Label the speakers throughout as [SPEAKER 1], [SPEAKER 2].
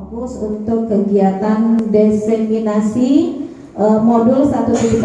[SPEAKER 1] fokus untuk kegiatan diseminasi modul 1.4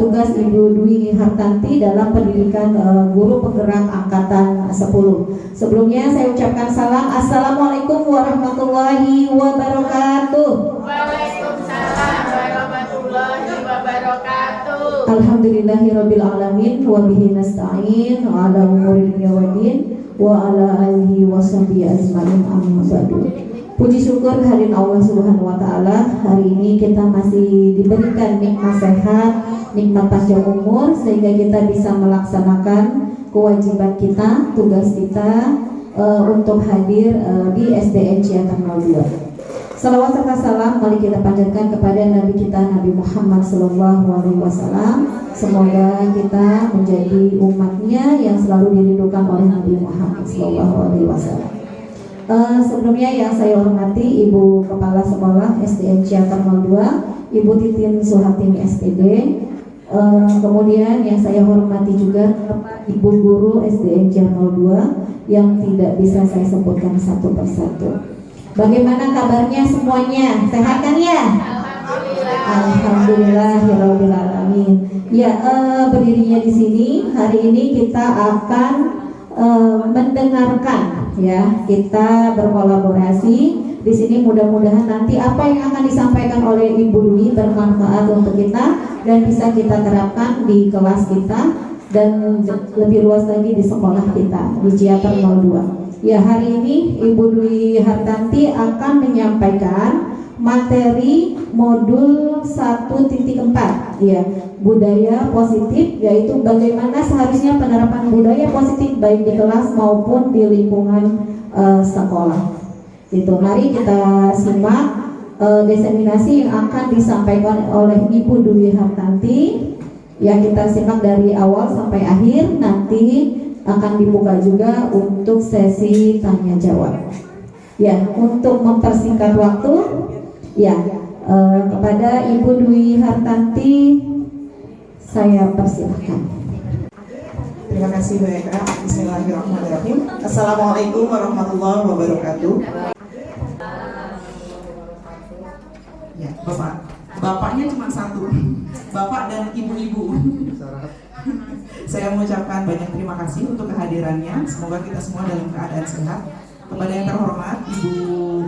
[SPEAKER 1] tugas Ibu Dwi Hartanti dalam pendidikan guru penggerak angkatan 10. Sebelumnya saya ucapkan salam. Assalamualaikum warahmatullahi wabarakatuh.
[SPEAKER 2] Waalaikumsalam warahmatullahi wabarakatuh.
[SPEAKER 1] Alhamdulillahirabbil alamin wa bihi nasta'in wa ala umuri dunya waddin wa ala alihi washabihi ajmain amma ba'du. Puji syukur kehadirat Allah Subhanahu wa taala. Hari ini kita masih diberikan nikmat sehat, nikmat panjang umur sehingga kita bisa melaksanakan kewajiban kita, tugas kita untuk hadir di SDN Ciater 02. Salawat serta salam mari kita panjatkan kepada Nabi kita Nabi Muhammad SAW. Semoga kita menjadi umatnya yang selalu dirindukan oleh Nabi Muhammad SAW. Sebelumnya yang saya hormati Ibu Kepala Sekolah SDN Ciater 02, Ibu Titin Suhartini SPD. Kemudian yang saya hormati juga Ibu Guru SDN Ciater 02 yang tidak bisa saya sebutkan satu persatu. Bagaimana kabarnya semuanya? Sehat kan ya? Alhamdulillahirabbil alamin. Ya, berdirinya di sini hari ini kita akan mendengarkan, ya, kita berkolaborasi di sini. Mudah-mudahan nanti apa yang akan disampaikan oleh Ibu Dwi bermanfaat untuk kita dan bisa kita terapkan di kelas kita dan lebih luas lagi di sekolah kita di Ciater 02. Ya, hari ini Ibu Dwi Hartanti akan menyampaikan materi modul 1.4, ya, budaya positif, yaitu bagaimana seharusnya penerapan budaya positif baik di kelas maupun di lingkungan sekolah. Itu mari kita simak diseminasi yang akan disampaikan oleh Ibu Dwi Hartanti. Ya, kita simak dari awal sampai akhir. Nanti akan dibuka juga untuk sesi tanya jawab. Ya, untuk mempersingkat waktu, ya, kepada Ibu Dwi Hartanti saya persilahkan.
[SPEAKER 3] Terima kasih Bu Eka. Bismillahirrahmanirrahim. Assalamualaikum warahmatullahi wabarakatuh. Ya, bapaknya cuma satu, bapak dan ibu-ibu. Saya mengucapkan banyak terima kasih untuk kehadirannya. Semoga kita semua dalam keadaan sehat. Kepada yang terhormat Ibu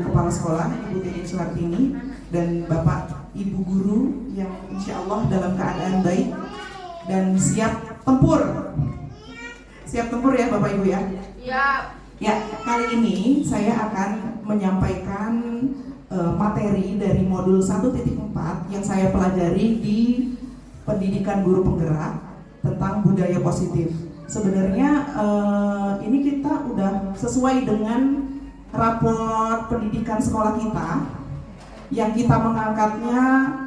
[SPEAKER 3] Kepala Sekolah, Ibu Titin Suhartini, dan Bapak Ibu Guru yang insya Allah dalam keadaan baik dan siap tempur. Siap tempur ya Bapak Ibu ya?
[SPEAKER 2] Siap.
[SPEAKER 3] Ya, kali ini saya akan menyampaikan materi dari modul 1.4 yang saya pelajari di pendidikan guru penggerak tentang budaya positif. Sebenarnya ini kita udah sesuai dengan rapor pendidikan sekolah kita yang kita mengangkatnya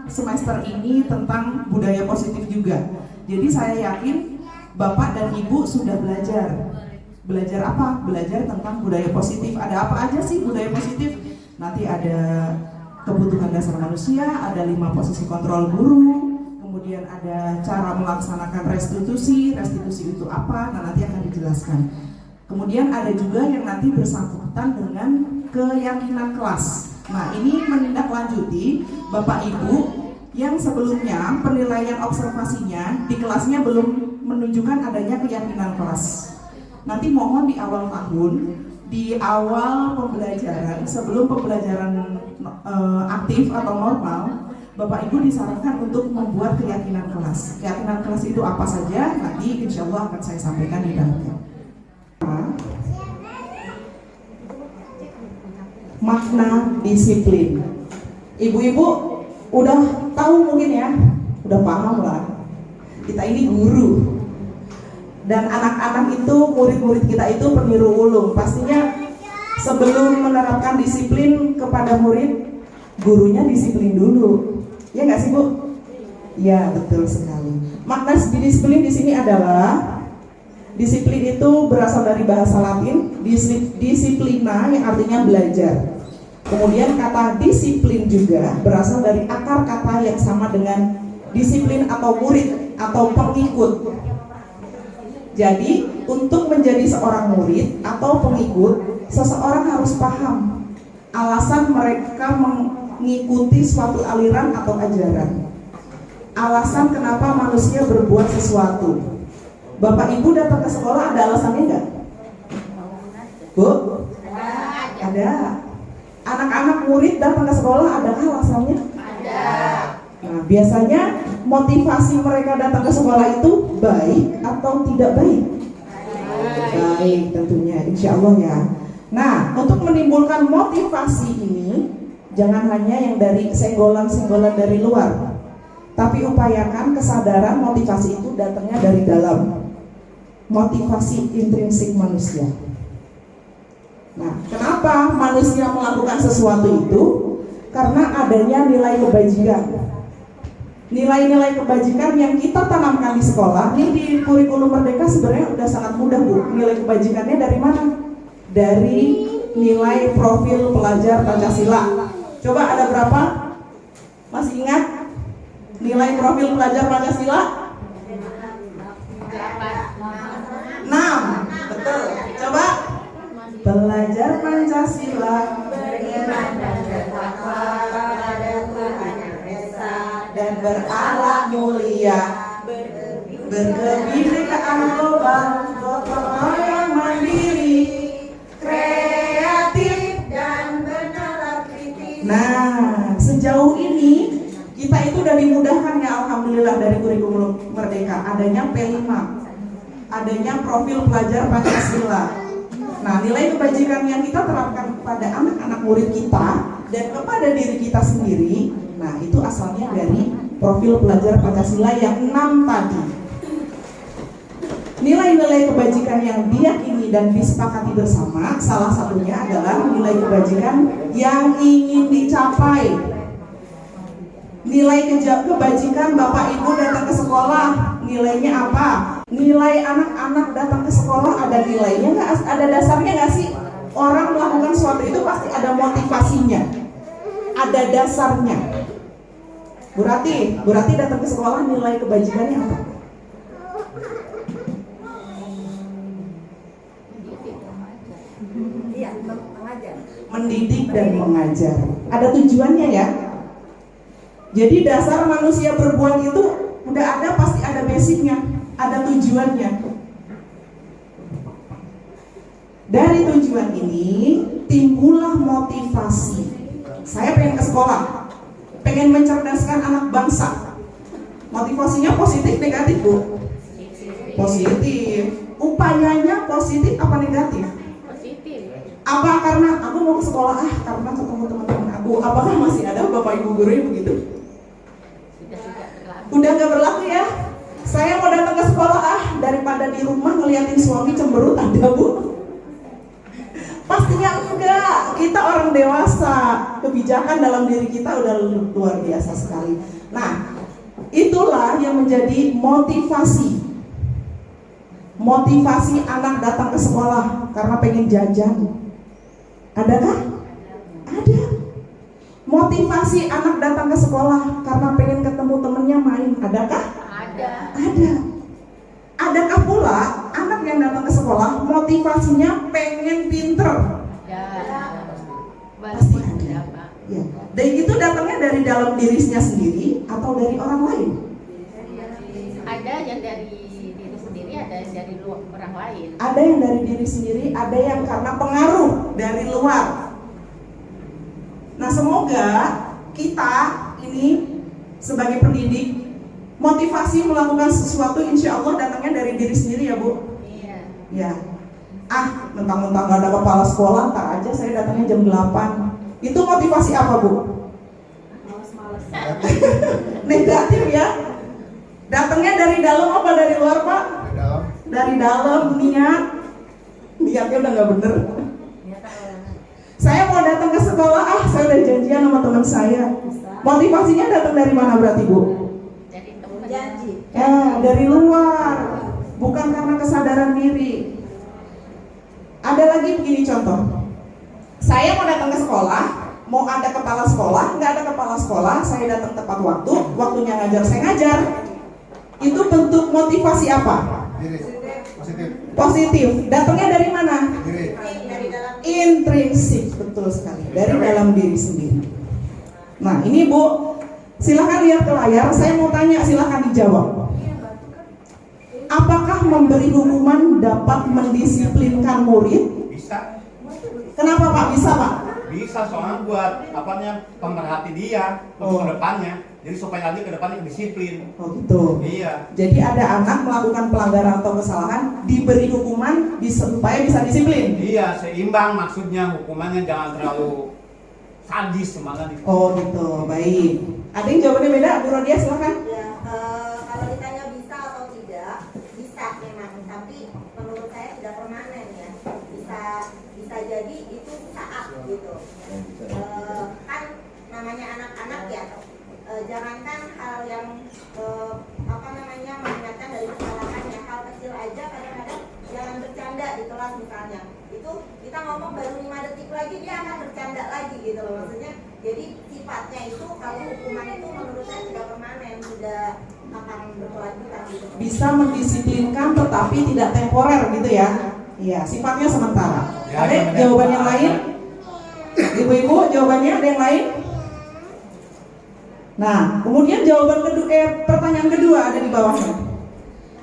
[SPEAKER 3] semester ini tentang budaya positif juga. Jadi saya yakin Bapak dan Ibu sudah belajar. Belajar apa? Belajar tentang budaya positif. Ada apa aja sih budaya positif? Nanti ada kebutuhan dasar manusia, ada 5 posisi kontrol guru, kemudian ada cara melaksanakan restitusi itu apa, nah nanti akan dijelaskan. Kemudian ada juga yang nanti bersangkutan dengan keyakinan kelas. Nah, ini menindaklanjuti Bapak Ibu yang sebelumnya penilaian observasinya di kelasnya belum menunjukkan adanya keyakinan kelas. Nanti mohon di awal tahun, di awal pembelajaran, sebelum pembelajaran aktif atau normal, Bapak Ibu disarankan untuk membuat keyakinan kelas. Keyakinan kelas itu apa saja? Nanti insya Allah akan saya sampaikan di dalamnya. Makna disiplin. Ibu-ibu udah tahu mungkin ya, udah paham lah. Kita ini guru. Dan anak-anak itu, murid-murid kita itu peniru ulung. Pastinya sebelum menerapkan disiplin kepada murid, gurunya disiplin dulu. Ya nggak sih Bu? Ya, betul sekali. Makna disiplin di sini adalah disiplin itu berasal dari bahasa Latin disiplina yang artinya belajar. Kemudian kata disiplin juga berasal dari akar kata yang sama dengan disiplin atau murid atau pengikut. Jadi untuk menjadi seorang murid atau pengikut, seseorang harus paham alasan mereka mengikuti suatu aliran atau ajaran, alasan kenapa manusia berbuat sesuatu. Bapak Ibu datang ke sekolah ada alasannya nggak? Bu? Ada. Anak-anak murid datang ke sekolah adakah alasannya?
[SPEAKER 2] Ada.
[SPEAKER 3] Nah, biasanya motivasi mereka datang ke sekolah itu baik atau tidak baik? Baik, tentunya, insya Allah ya. Nah, untuk menimbulkan motivasi ini, jangan hanya yang dari senggolan-senggolan dari luar, tapi upayakan kesadaran motivasi itu datangnya dari dalam. Motivasi intrinsik manusia. Nah, kenapa manusia melakukan sesuatu itu? Karena adanya nilai kebajikan. Nilai-nilai kebajikan yang kita tanamkan di sekolah, ini di kurikulum Merdeka sebenarnya udah sangat mudah, Bu. Nilai kebajikannya dari mana? Dari nilai profil pelajar Pancasila. Coba ada berapa? Masih ingat? Nilai profil pelajar Pancasila? 6. Betul. Coba. Pelajar Pancasila
[SPEAKER 2] Beriman dan bertakwa kepada Tuhan Yang Esa
[SPEAKER 3] dan berakhlak mulia, berkebinekaan global, gotong royong mandiri, kreatif.
[SPEAKER 2] dan bernalar kritis.
[SPEAKER 3] Nah, sejauh ini kita itu udah dimudahkan ya, alhamdulillah, dari kurikulum Merdeka. Adanya P5, adanya profil pelajar Pancasila. Nah, nilai kebajikan yang kita terapkan kepada anak-anak murid kita dan kepada diri kita sendiri, nah itu asalnya dari profil pelajar Pancasila yang 6 tadi. Nilai-nilai kebajikan yang diyakini dan disepakati bersama, salah satunya adalah nilai kebajikan yang ingin dicapai. Nilai kebajikan Bapak Ibu datang ke sekolah, nilainya apa? Nilai anak-anak datang ke sekolah ada nilainya nggak? Ada dasarnya nggak sih? Orang melakukan sesuatu itu pasti ada motivasinya, ada dasarnya. Bu Rati datang ke sekolah, nilai kebajikannya apa? Mendidik dan mengajar. Ada tujuannya ya. Jadi dasar manusia berbuat itu udah ada, pasti ada basicnya, ada tujuannya. Dari tujuan ini timbullah motivasi. Saya pengen ke sekolah, pengen mencerdaskan anak bangsa. Motivasinya positif negatif, Bu? Positif. Upayanya positif apa negatif?
[SPEAKER 2] Positif.
[SPEAKER 3] Apa karena aku mau ke sekolah karena ketemu teman-teman aku? Apakah masih ada Bapak Ibu guru yang begitu? Udah gak berlaku ya? Saya mau datang ke sekolah daripada di rumah ngeliatin suami cemberut, ada Bu? Pastinya enggak. Kita orang dewasa, kebijakan dalam diri kita udah luar biasa sekali. Nah, itulah yang menjadi motivasi. Motivasi anak datang ke sekolah karena pengen jajan. Adakah? Ada. Motivasi anak datang ke sekolah karena pengen ketemu temennya main. Adakah?
[SPEAKER 2] Ada.
[SPEAKER 3] Ada. Adakah pula anak yang datang ke sekolah motivasinya pengen pinter?
[SPEAKER 2] Ada.
[SPEAKER 3] Pasti ada. Ya. Dan itu datangnya dari dalam dirinya sendiri atau dari orang lain?
[SPEAKER 2] Ada yang dari diri sendiri, ada yang dari orang lain.
[SPEAKER 3] Ada yang dari diri sendiri, ada yang karena pengaruh dari luar. Nah, semoga kita ini sebagai pendidik, motivasi melakukan sesuatu insya Allah datangnya dari diri sendiri ya, Bu?
[SPEAKER 2] Iya.
[SPEAKER 3] Ya. Mentang-mentang gak ada kepala sekolah, ntar aja saya datangnya jam 8. Itu motivasi apa, Bu?
[SPEAKER 2] Males-males.
[SPEAKER 3] Negatif ya. Datangnya dari dalam apa dari luar, Pak? Dari dalam, niatnya udah gak bener. Saya mau datang ke sekolah, saya udah janjian sama teman saya. Motivasinya datang dari mana berarti, Bu?
[SPEAKER 2] Dari teman.
[SPEAKER 4] Janji.
[SPEAKER 3] Dari luar, bukan karena kesadaran diri. Ada lagi begini contoh. Saya mau datang ke sekolah, mau ada kepala sekolah, nggak ada kepala sekolah, saya datang tepat waktu, waktunya ngajar saya ngajar. Itu bentuk motivasi apa? Positif. Datangnya dari mana?
[SPEAKER 4] Dari dalam
[SPEAKER 3] Intrinsik, betul sekali. dari dalam diri sendiri. Nah, ini Bu, silahkan lihat ke layar. Saya mau tanya, silahkan dijawab. Apakah memberi hukuman dapat mendisiplinkan murid?
[SPEAKER 4] Bisa.
[SPEAKER 3] Kenapa Pak? Bisa Pak?
[SPEAKER 4] Bisa, soalnya buat pemerhati dia untuk kedepannya. Jadi supaya nanti kedepannya disiplin.
[SPEAKER 3] Oh gitu.
[SPEAKER 4] Iya.
[SPEAKER 3] Jadi ada anak melakukan pelanggaran atau kesalahan, diberi hukuman supaya bisa disiplin.
[SPEAKER 4] Iya, seimbang maksudnya, hukumannya jangan terlalu sadis semangat.
[SPEAKER 3] Oh gitu, baik. Ada yang jawabannya beda? Bu Rodia silahkan.
[SPEAKER 5] Ya, kalau ditanya bisa atau tidak, bisa memang, tapi menurut saya tidak permanen ya. Bisa jadi itu saat gitu. Kan namanya anak-anak ya. Jangankan hal yang mengingatkan dari kesalahan ya, hal kecil aja kadang-kadang jangan bercanda di kelas misalnya. Itu kita ngomong baru 5 detik lagi dia akan bercanda lagi gitu loh, maksudnya. Jadi sifatnya itu kalau hukuman itu menurut saya tidak permanen, tidak akan berkelanjutan gitu.
[SPEAKER 3] Bisa mendisiplinkan tetapi tidak temporer gitu ya. Iya, sifatnya sementara.
[SPEAKER 4] Ya,
[SPEAKER 3] Ada jawaban yang lain? Ibu-ibu, jawabannya ada yang lain? Nah, kemudian jawaban kedua, pertanyaan kedua ada di bawahnya.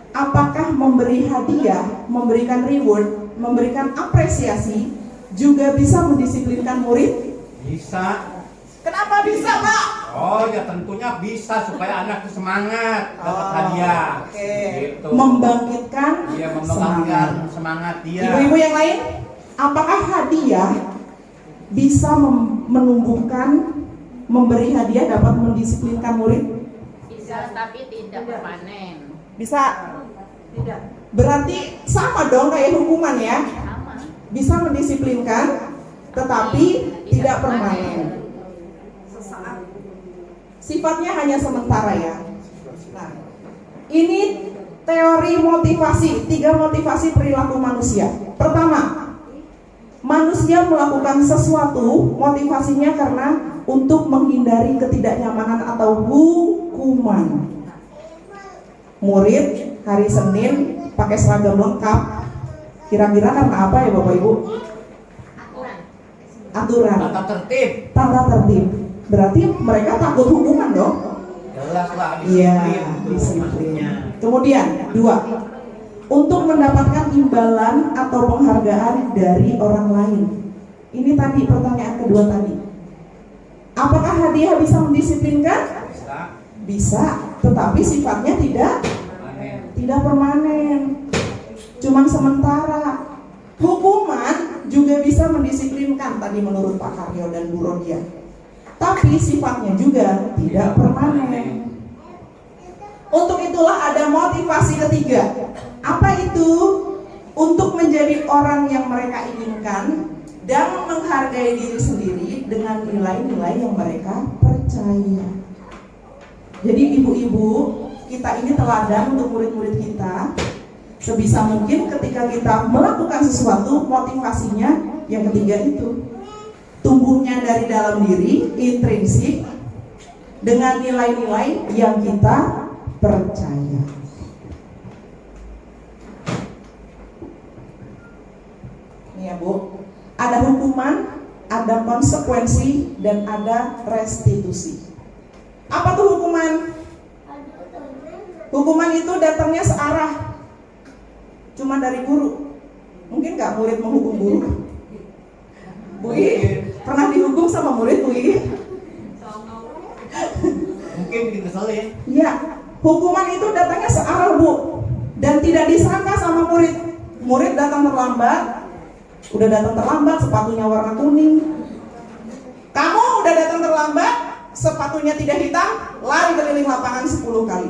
[SPEAKER 3] Apakah memberi hadiah, memberikan reward, memberikan apresiasi juga bisa mendisiplinkan murid?
[SPEAKER 4] Bisa.
[SPEAKER 3] Kenapa bisa, Pak?
[SPEAKER 4] Oh ya, tentunya bisa supaya anak itu semangat dapat hadiah.
[SPEAKER 3] Oke.
[SPEAKER 4] Gitu.
[SPEAKER 3] Membangkitkan
[SPEAKER 4] Iya,
[SPEAKER 3] semangat.
[SPEAKER 4] membangkitkan semangat dia.
[SPEAKER 3] Ibu-ibu yang lain, apakah hadiah bisa menumbuhkan, memberi hadiah dapat mendisiplinkan murid?
[SPEAKER 2] Bisa, tapi tidak permanen.
[SPEAKER 3] Bisa. Tidak. Berarti sama dong kayak hukuman ya.
[SPEAKER 2] Sama.
[SPEAKER 3] Bisa mendisiplinkan, tetapi tidak permanen. Sifatnya hanya sementara ya. Nah, ini teori motivasi, 3 motivasi perilaku manusia. Pertama, manusia melakukan sesuatu motivasinya karena untuk menghindari ketidaknyamanan atau hukuman. Murid hari Senin pakai seragam lengkap, kira-kira karena apa ya Bapak Ibu? Aturan.
[SPEAKER 4] Tata tertib.
[SPEAKER 3] Tata tertib. Berarti mereka takut hukuman dong?
[SPEAKER 4] Jelas lah,
[SPEAKER 3] Iya,
[SPEAKER 4] disiplin.
[SPEAKER 3] disiplin. Kemudian 2, untuk mendapatkan imbalan atau penghargaan dari orang lain. Ini tadi pertanyaan kedua tadi. Apakah hadiah bisa mendisiplinkan?
[SPEAKER 4] Bisa.
[SPEAKER 3] Bisa, tetapi sifatnya
[SPEAKER 4] Permanen.
[SPEAKER 3] tidak permanen. Cuman sementara. Hukuman juga bisa mendisiplinkan tadi menurut Pak Karyo dan Bu Rodia. Tapi sifatnya juga tidak permanen. Untuk itulah ada motivasi ketiga. Apa itu? Untuk menjadi orang yang mereka inginkan dan menghargai diri sendiri dengan nilai-nilai yang mereka percaya. Jadi ibu-ibu, kita ini teladan untuk murid-murid kita. Sebisa mungkin ketika kita melakukan sesuatu, motivasinya yang ketiga itu tumbuhnya dari dalam diri, intrinsik, dengan nilai-nilai yang kita percaya. Ini ya Bu, ada hukuman, ada konsekuensi, dan ada restitusi. Apa tuh hukuman? Hukuman itu datangnya searah, cuma dari guru. Mungkin nggak murid menghukum guru? Bu I, pernah dihukum sama murid Bu I?
[SPEAKER 4] Mungkin bikin keselin.
[SPEAKER 3] Ya, hukuman itu datangnya searah Bu, dan tidak disangka sama murid. Murid datang terlambat, udah datang terlambat, sepatunya warna kuning. Kamu udah datang terlambat, sepatunya tidak hitam, lari keliling lapangan 10 kali.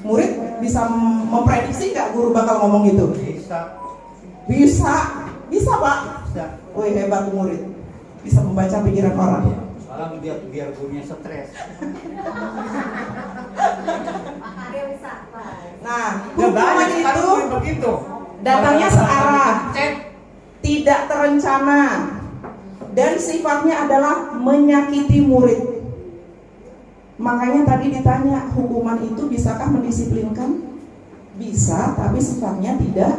[SPEAKER 3] Murid bisa memprediksi nggak guru bakal ngomong gitu?
[SPEAKER 4] Bisa.
[SPEAKER 3] Bisa Pak.
[SPEAKER 4] Bisa.
[SPEAKER 3] Wih, hebat tuh murid, bisa membaca pikiran orang.
[SPEAKER 4] Soalnya biar gurunya stres.
[SPEAKER 3] Nah,
[SPEAKER 4] Ya
[SPEAKER 3] hukuman
[SPEAKER 4] banyak sekarang
[SPEAKER 3] itu
[SPEAKER 4] murid begitu.
[SPEAKER 3] datangnya searah,
[SPEAKER 4] Cek.
[SPEAKER 3] tidak terencana, dan sifatnya adalah menyakiti murid. Makanya tadi ditanya, hukuman itu bisakah mendisiplinkan? Bisa, tapi sifatnya tidak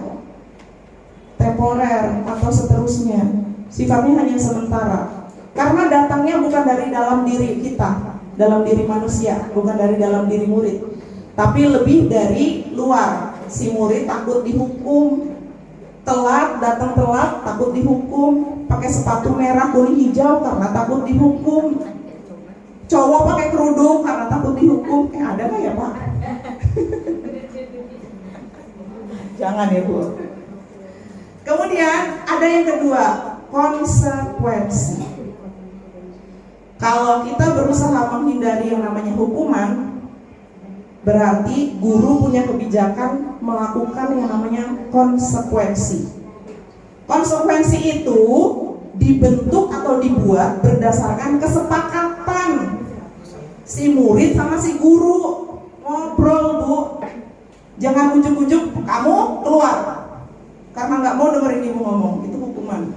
[SPEAKER 3] temporer atau seterusnya. Sifatnya hanya sementara. Karena datangnya bukan dari dalam diri kita, dalam diri manusia, bukan dari dalam diri murid, tapi lebih dari luar. Si murid takut dihukum, datang telat takut dihukum, pakai sepatu merah kuning hijau karena takut dihukum, cowok pakai kerudung karena takut dihukum. Ada nggak ya Pak? Jangan ya Bu. Kemudian ada yang kedua, konsekuensi. Kalau kita berusaha menghindari yang namanya hukuman, berarti guru punya kebijakan melakukan yang namanya konsekuensi. Konsekuensi itu dibentuk atau dibuat berdasarkan kesepakatan si murid sama si guru. Ngobrol Bu, jangan ujuk-ujuk kamu keluar karena nggak mau dengerin ibu ngomong, itu hukuman.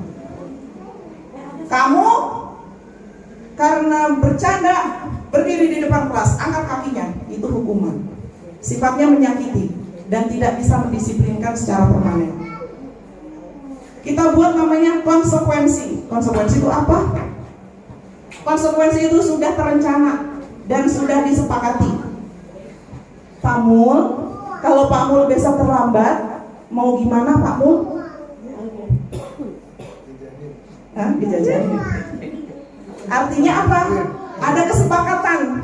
[SPEAKER 3] Kamu karena bercanda berdiri di depan kelas, angkat kakinya, itu hukuman. Sifatnya menyakiti dan tidak bisa mendisiplinkan secara permanen. Kita buat namanya konsekuensi. Konsekuensi itu apa? Konsekuensi itu sudah terencana dan sudah disepakati. Pak Mul, kalau Pak Mul besok terlambat, mau gimana Pak Mul? Dijajanin. Artinya apa? Ada kesepakatan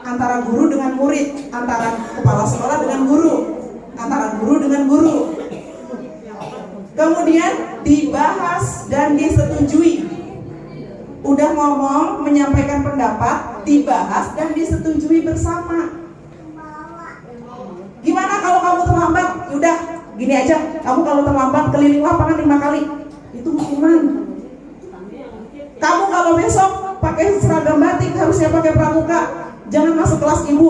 [SPEAKER 3] antara guru dengan murid, antara kepala sekolah dengan guru, antara guru dengan guru. Kemudian dibahas dan disetujui. Udah ngomong, menyampaikan pendapat, dibahas dan disetujui bersama. Gimana kalau kamu terlambat? Udah, gini aja. Kamu kalau terlambat keliling lapangan 5 kali. Itu hukuman. Kamu kalau besok pakai seragam batik harusnya pakai pramuka, jangan masuk kelas ibu.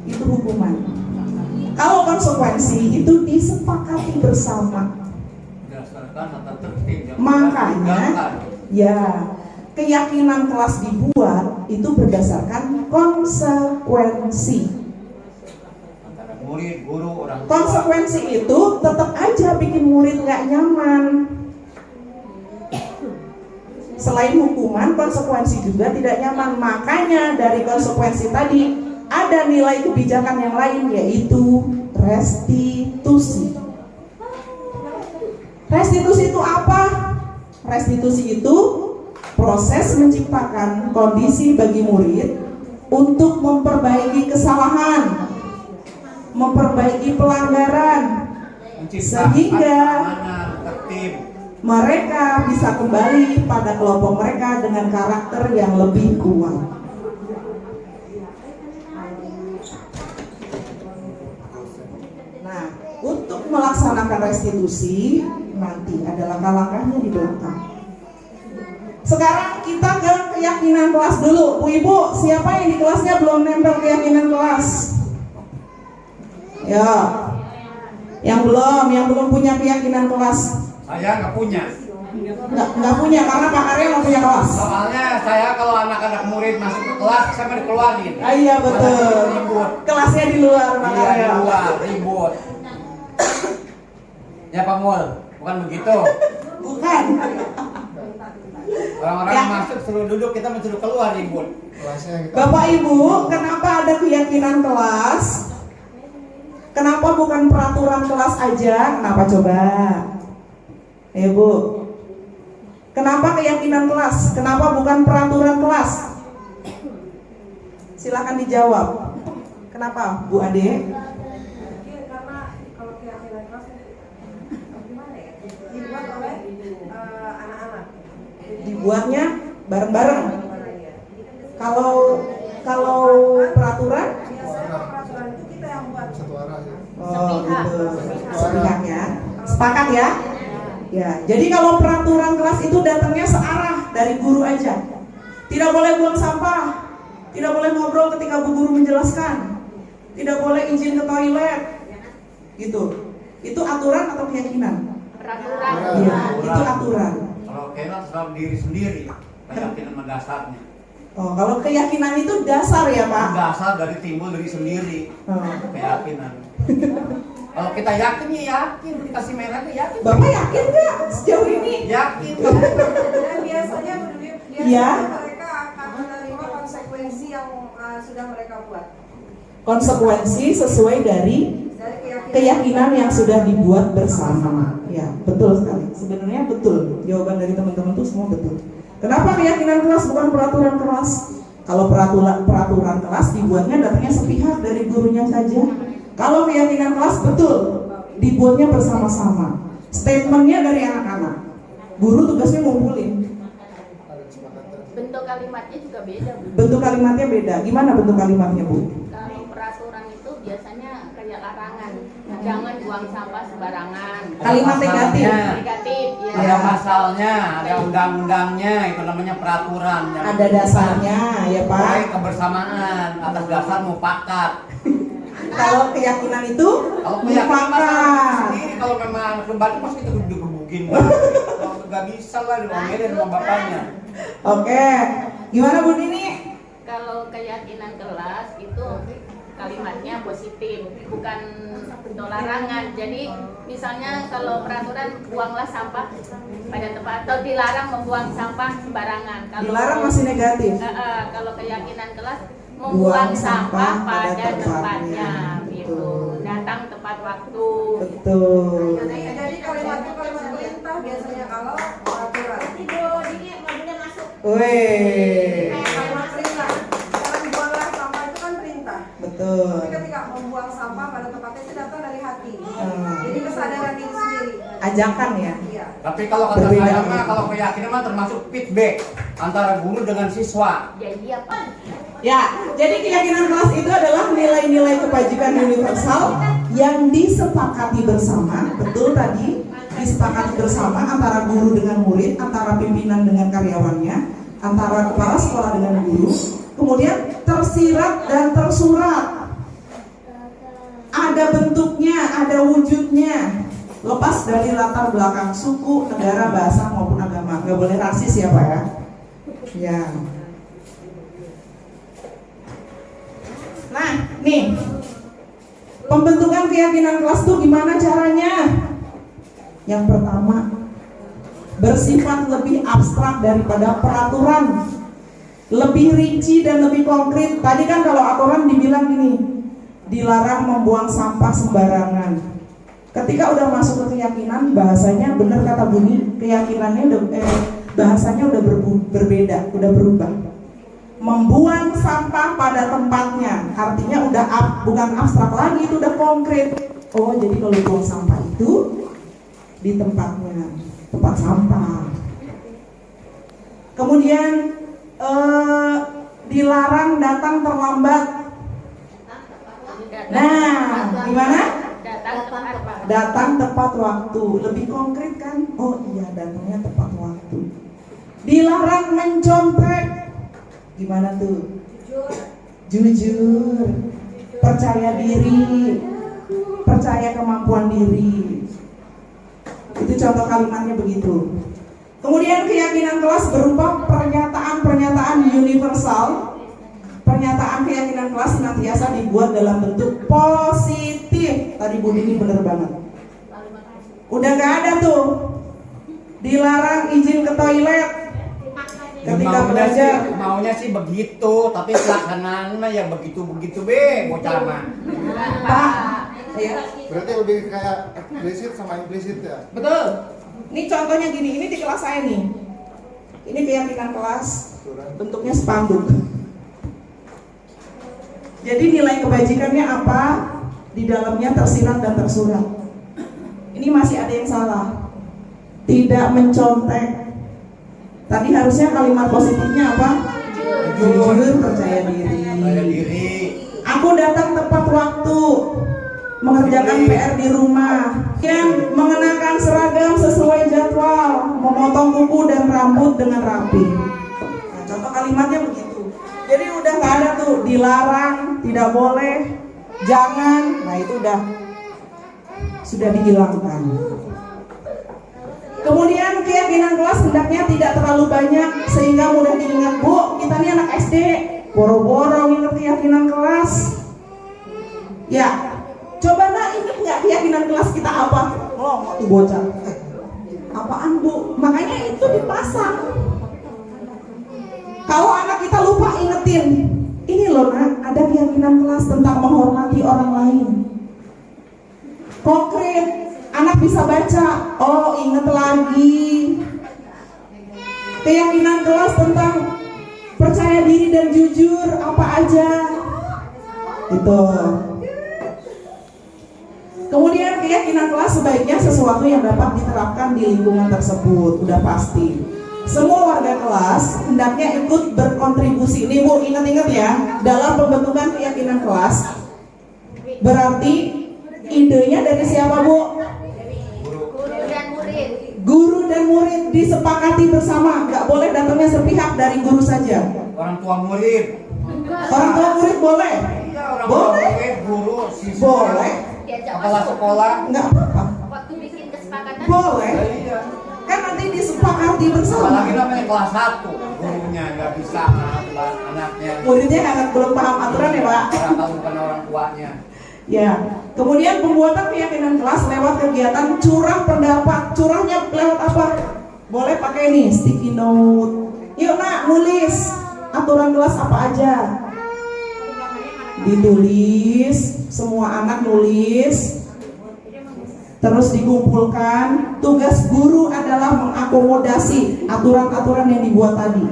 [SPEAKER 3] Itu hukuman. Kalau konsekuensi itu disepakati bersama. Makanya ya, keyakinan kelas dibuat itu berdasarkan konsekuensi.
[SPEAKER 4] Murid, guru, orang tua.
[SPEAKER 3] Konsekuensi itu tetap aja bikin murid nggak nyaman. Selain hukuman, konsekuensi juga tidak nyaman. Makanya dari konsekuensi tadi ada nilai kebijakan yang lain, yaitu restitusi. Restitusi itu apa? Restitusi itu proses menciptakan kondisi bagi murid untuk memperbaiki kesalahan, memperbaiki pelanggaran, sehingga mereka bisa kembali pada kelompok mereka dengan karakter yang lebih kuat. Nah, untuk melaksanakan restitusi nanti ada langkah-langkahnya di belakang. Sekarang kita ke keyakinan kelas dulu. Bu Ibu, siapa yang di kelasnya belum nempel keyakinan kelas? Ya, yang belum punya keyakinan kelas.
[SPEAKER 4] Saya nggak punya.
[SPEAKER 3] Nggak punya karena Pak Arya nggak punya kelas.
[SPEAKER 4] Soalnya saya kalau anak-anak murid masuk ke kelas, saya mau dikeluarin.
[SPEAKER 3] Iya betul.
[SPEAKER 4] Ribut.
[SPEAKER 3] Kelasnya di luar Pak
[SPEAKER 4] Iya,
[SPEAKER 3] Arya.
[SPEAKER 4] di luar, ribut. Ya Pak Mul, bukan begitu.
[SPEAKER 3] Bukan.
[SPEAKER 4] Orang-orang
[SPEAKER 3] Ya.
[SPEAKER 4] masuk suruh duduk, kita mencuri keluar ribut.
[SPEAKER 3] Bapak Ibu, kenapa ada keyakinan kelas? Kenapa bukan peraturan kelas aja? Kenapa coba? Ayo Bu. Kenapa keyakinan kelas? Kenapa bukan peraturan kelas? Silakan dijawab. Kenapa Bu Ade?
[SPEAKER 6] Karena kalau keyakinan kelas gimana ya? Dibuat oleh anak-anak.
[SPEAKER 3] Dibuatnya bareng-bareng. Kalau peraturan?
[SPEAKER 6] Biasanya peraturan itu kita yang buat.
[SPEAKER 3] Oh gitu. Sepihak ya. Sepakat ya? Ya. Jadi kalau peraturan kelas itu datangnya searah dari guru aja. Tidak boleh buang sampah. Tidak boleh ngobrol ketika bu guru menjelaskan. Tidak boleh izin ke toilet. Gitu. Itu aturan atau keyakinan?
[SPEAKER 2] Peraturan.
[SPEAKER 3] Iya, itu aturan.
[SPEAKER 4] Kalau keyakinan terhadap diri sendiri, keyakinan mendasarnya.
[SPEAKER 3] Oh, kalau keyakinan itu dasar ya, Pak?
[SPEAKER 4] Dasar dari timbul dari sendiri.
[SPEAKER 3] Oh.
[SPEAKER 4] Keyakinan. Kalau kita yakin ya yakin, dikasih merah ya yakin.
[SPEAKER 3] Bapak yakin nggak sejauh ini?
[SPEAKER 4] Yakin.
[SPEAKER 6] Dan biasanya biasanya
[SPEAKER 3] Iya.
[SPEAKER 6] mereka akan menerima konsekuensi yang sudah mereka buat
[SPEAKER 3] Konsekuensi sesuai dari keyakinan yang sudah dibuat bersama. Ya, betul sekali. Sebenarnya betul. Jawaban dari teman-teman itu semua betul. Kenapa keyakinan kelas bukan peraturan kelas? Kalau peraturan kelas dibuatnya datangnya sepihak dari gurunya saja. Kalau keyakinan kelas betul dibuatnya bersama-sama. Statementnya dari anak-anak. Guru tugasnya ngumpulin.
[SPEAKER 2] Bentuk kalimatnya juga beda, Bu.
[SPEAKER 3] Bentuk kalimatnya beda. Gimana bentuk kalimatnya, Bu?
[SPEAKER 2] Kalau peraturan itu biasanya kayak larangan, jangan buang sampah sembarangan.
[SPEAKER 3] Kalimat negatif.
[SPEAKER 2] Negatif, ya.
[SPEAKER 4] Ada pasalnya, ada undang-undangnya, itu namanya peraturan.
[SPEAKER 3] Ada dasarnya, ya Pak.
[SPEAKER 4] Baik kebersamaan atas dasar mufakat.
[SPEAKER 3] Kalau keyakinan itu
[SPEAKER 4] Kalau keyakinan masalah
[SPEAKER 3] mufakat.
[SPEAKER 4] sendiri, kalau memang kembali pasti itu digebukin. Kalau nggak bisa lah diomelin sama bapaknya.
[SPEAKER 3] Oke, gimana Bu Nini?
[SPEAKER 2] Kalau keyakinan kelas itu kalimatnya positif, bukan bentuk larangan. Jadi misalnya kalau peraturan buanglah sampah pada tempat atau dilarang membuang sampah sembarangan. Kalau
[SPEAKER 3] Dilarang masih negatif.
[SPEAKER 2] Kalau keyakinan kelas membuang sampah pada tempatnya, gitu.
[SPEAKER 3] Betul.
[SPEAKER 2] Datang tepat waktu.
[SPEAKER 3] Betul.
[SPEAKER 6] jadi kalimat perintah biasanya kalau peraturan
[SPEAKER 3] Weh,
[SPEAKER 6] kalimat perintah jangan buanglah sampah itu kan perintah
[SPEAKER 3] betul.
[SPEAKER 6] tapi ketika membuang sampah pada tempatnya itu datang dari hati
[SPEAKER 3] Hmm.
[SPEAKER 6] jadi kesadaran diri sendiri
[SPEAKER 3] Ajakan ya.
[SPEAKER 6] iya
[SPEAKER 4] Tapi kalau kata
[SPEAKER 3] Berbeda.
[SPEAKER 4] saya mah, kalau keyakinan mah termasuk feedback antara guru dengan siswa.
[SPEAKER 2] Jadi apa?
[SPEAKER 3] Ya, jadi keyakinan kelas itu adalah nilai-nilai kebajikan universal yang disepakati bersama. Betul tadi, disepakati bersama antara guru dengan murid, antara pimpinan dengan karyawannya, antara kepala sekolah dengan guru. Kemudian tersirat dan tersurat. Ada bentuknya, ada wujudnya. Lepas dari latar belakang suku, negara, bahasa maupun agama. Nggak boleh rasis ya Pak ya. Ya. Nah, nih pembentukan keyakinan kelas itu gimana caranya? Yang pertama, bersifat lebih abstrak daripada peraturan, lebih rinci dan lebih konkret. Tadi kan kalau aturan dibilang gini, dilarang membuang sampah sembarangan. Ketika udah masuk ke keyakinan, bahasanya benar kata Buni, keyakinannya bahasanya udah berbeda, udah berubah. Membuang sampah pada tempatnya, artinya udah bukan abstrak lagi, itu udah konkret. Oh, jadi kalau buang sampah itu di tempatnya, tempat sampah. Kemudian dilarang datang terlambat. Nah, gimana? Datang tepat waktu, lebih konkret kan? Oh iya, datangnya tepat waktu. Dilarang mencontek. Gimana tuh? Jujur, percaya diri, percaya kemampuan diri. Itu contoh kalimatnya begitu. Kemudian keyakinan kelas berupa pernyataan-pernyataan universal. Pernyataan keyakinan kelas senantiasa dibuat dalam bentuk positif. Tadi Bu Dini bener banget. Udah gak ada tuh dilarang izin ke toilet ketika belajar.
[SPEAKER 4] Maunya sih begitu, tapi pelaksanaannya ya begitu-begitu be, bocah mah.
[SPEAKER 3] Pak, ya.
[SPEAKER 7] Berarti lebih kayak eksplisit sama implisit ya?
[SPEAKER 3] Betul. Ini contohnya gini, ini di kelas saya nih. Ini keyakinan kelas, bentuknya spanduk. Jadi nilai kebajikannya apa? Di dalamnya tersirat dan tersurat. Ini masih ada yang salah. Tidak mencontek. Tadi harusnya kalimat positifnya apa? Jujur, percaya diri.
[SPEAKER 4] Percaya diri.
[SPEAKER 3] Aku datang tepat waktu, mengerjakan PR di rumah, yang mengenakan seragam sesuai jadwal, memotong kuku dan rambut dengan rapi. Nah, contoh kalimatnya begitu. Jadi udah nggak ada tuh dilarang, tidak boleh, jangan. Nah itu sudah dihilangkan. Kemudian keyakinan kelas hendaknya tidak terlalu banyak sehingga mudah diingat. Bu, kita ini anak SD, boro-boro ingat keyakinan kelas. Ya, coba ingat nggak keyakinan kelas kita apa? Oh, tuh bocah. Apaan Bu? Makanya itu dipasang. Kalau anak kita lupa, ingetin, ini loh nak, ada keyakinan kelas tentang menghormati orang lain. Konkret, anak bisa baca, oh inget lagi. Keyakinan kelas tentang percaya diri dan jujur, apa aja. Itu. Kemudian keyakinan kelas sebaiknya sesuatu yang dapat diterapkan di lingkungan tersebut, udah pasti. Semua warga kelas hendaknya ikut berkontribusi. Ini Bu, ingat-ingat ya, dalam pembentukan keyakinan kelas. Berarti idenya dari siapa Bu?
[SPEAKER 2] Guru dan murid.
[SPEAKER 3] Guru dan murid disepakati bersama, nggak boleh datangnya sepihak dari guru saja.
[SPEAKER 4] Orang tua murid.
[SPEAKER 3] Orang tua murid boleh?
[SPEAKER 4] Iya, orang tua
[SPEAKER 3] Boleh?
[SPEAKER 4] murid, guru, siswa.
[SPEAKER 3] Boleh?
[SPEAKER 2] Diajak
[SPEAKER 4] Kepala
[SPEAKER 2] masuk.
[SPEAKER 4] sekolah.
[SPEAKER 3] Nggak apa-apa.
[SPEAKER 2] Waktu bikin kesepakatan.
[SPEAKER 3] Boleh?
[SPEAKER 4] Iya.
[SPEAKER 3] Kan nanti disepakati bersama.
[SPEAKER 4] Apalagi namanya kelas 1, gurunya nggak bisa ngatur anaknya.
[SPEAKER 3] Muridnya nggak belum paham aturan ya Pak?
[SPEAKER 4] Orang tahu bukan orang tuanya.
[SPEAKER 3] Ya. Kemudian pembuatan keyakinan kelas lewat kegiatan curah pendapat. Curahnya lewat apa? Boleh pakai nih sticky note. Yuk nak, nulis aturan kelas apa aja. Ditulis, semua anak nulis. Terus dikumpulkan. Tugas guru adalah mengakomodasi aturan-aturan yang dibuat tadi.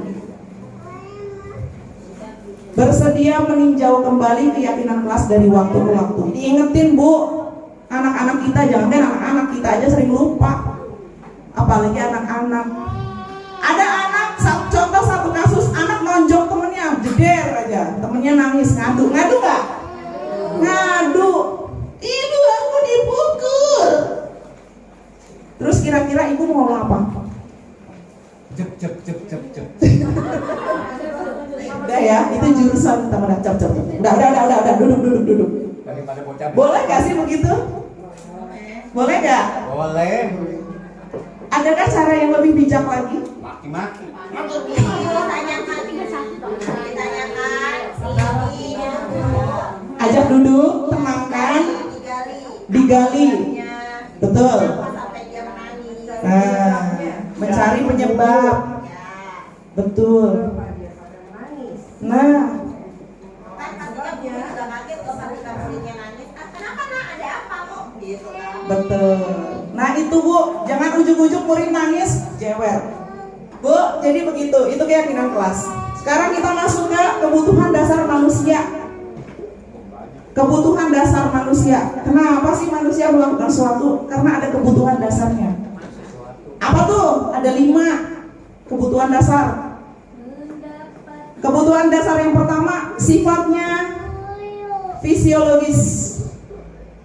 [SPEAKER 3] Bersedia meninjau kembali keyakinan kelas dari waktu ke waktu. Diingetin Bu, anak-anak kita, jangan anak-anak kita aja sering lupa, apalagi anak-anak. Ada anak, contoh satu kasus, anak nonjok temennya, jeder aja, temennya nangis, ngadu nggak? Ngadu, ibu aku dipukul. Terus kira-kira ibu mau ngomong apa?
[SPEAKER 4] Cep.
[SPEAKER 3] Udah ya, itu jurusan kita udah cap. Udah, duduk.
[SPEAKER 4] Daripada bocah.
[SPEAKER 3] Boleh gak sih begitu? Boleh gak?
[SPEAKER 4] Boleh.
[SPEAKER 3] Adakah cara yang lebih bijak lagi?
[SPEAKER 4] Maki-maki.
[SPEAKER 3] Ajak duduk, tenangkan, digali. Betul. Nah, mencari penyebab. Betul. Nah, betul. Nah itu Bu, jangan ujuk-ujuk murid nangis, jewer. Bu, jadi begitu, itu keyakinan kelas. Sekarang kita masuk ke kebutuhan dasar manusia. Kebutuhan dasar manusia. Kenapa sih manusia melakukan sesuatu? Karena ada kebutuhan dasarnya. Apa tuh? Ada 5 kebutuhan dasar. Kebutuhan dasar yang pertama sifatnya fisiologis.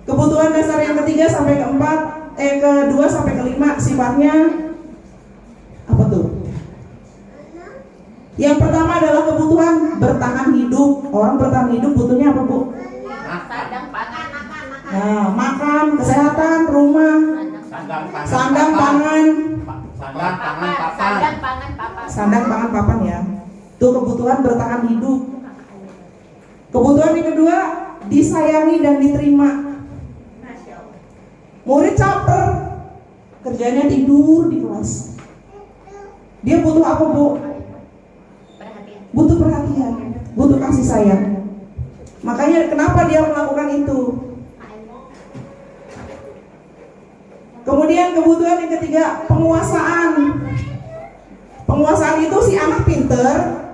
[SPEAKER 3] Kebutuhan dasar yang ketiga sampai keempat, kedua sampai kelima sifatnya apa tuh? Yang pertama adalah kebutuhan bertahan hidup. Orang bertahan hidup butuhnya apa Bu?
[SPEAKER 2] Sandang pangan.
[SPEAKER 3] Nah, makan, kesehatan, rumah, sandang pangan,
[SPEAKER 2] papan.
[SPEAKER 3] sandang pangan papan ya. Itu kebutuhan bertahan hidup. Kebutuhan yang kedua disayangi dan diterima. Murid caper, kerjanya tidur di kelas. Dia butuh apa Bu?
[SPEAKER 2] Perhatian.
[SPEAKER 3] Butuh perhatian, butuh kasih sayang. Makanya kenapa dia melakukan itu? Kemudian kebutuhan yang ketiga penguasaan. Penguasaan itu si anak pinter,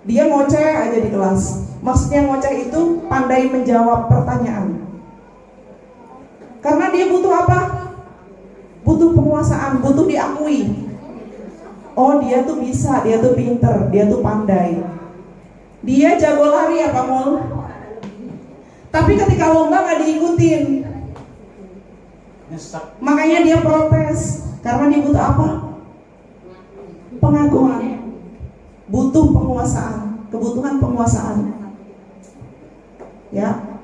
[SPEAKER 3] dia ngoceh aja di kelas. Maksudnya ngoceh itu pandai menjawab pertanyaan. Karena dia butuh apa? Butuh penguasaan, butuh diakui. Oh dia tuh bisa, dia tuh pinter, dia tuh pandai. Dia jago lari ya Pak Mul. Tapi ketika lomba gak diikutin, makanya dia protes. Karena dia butuh apa? Pengakuan. Butuh penguasaan, kebutuhan penguasaan. Ya.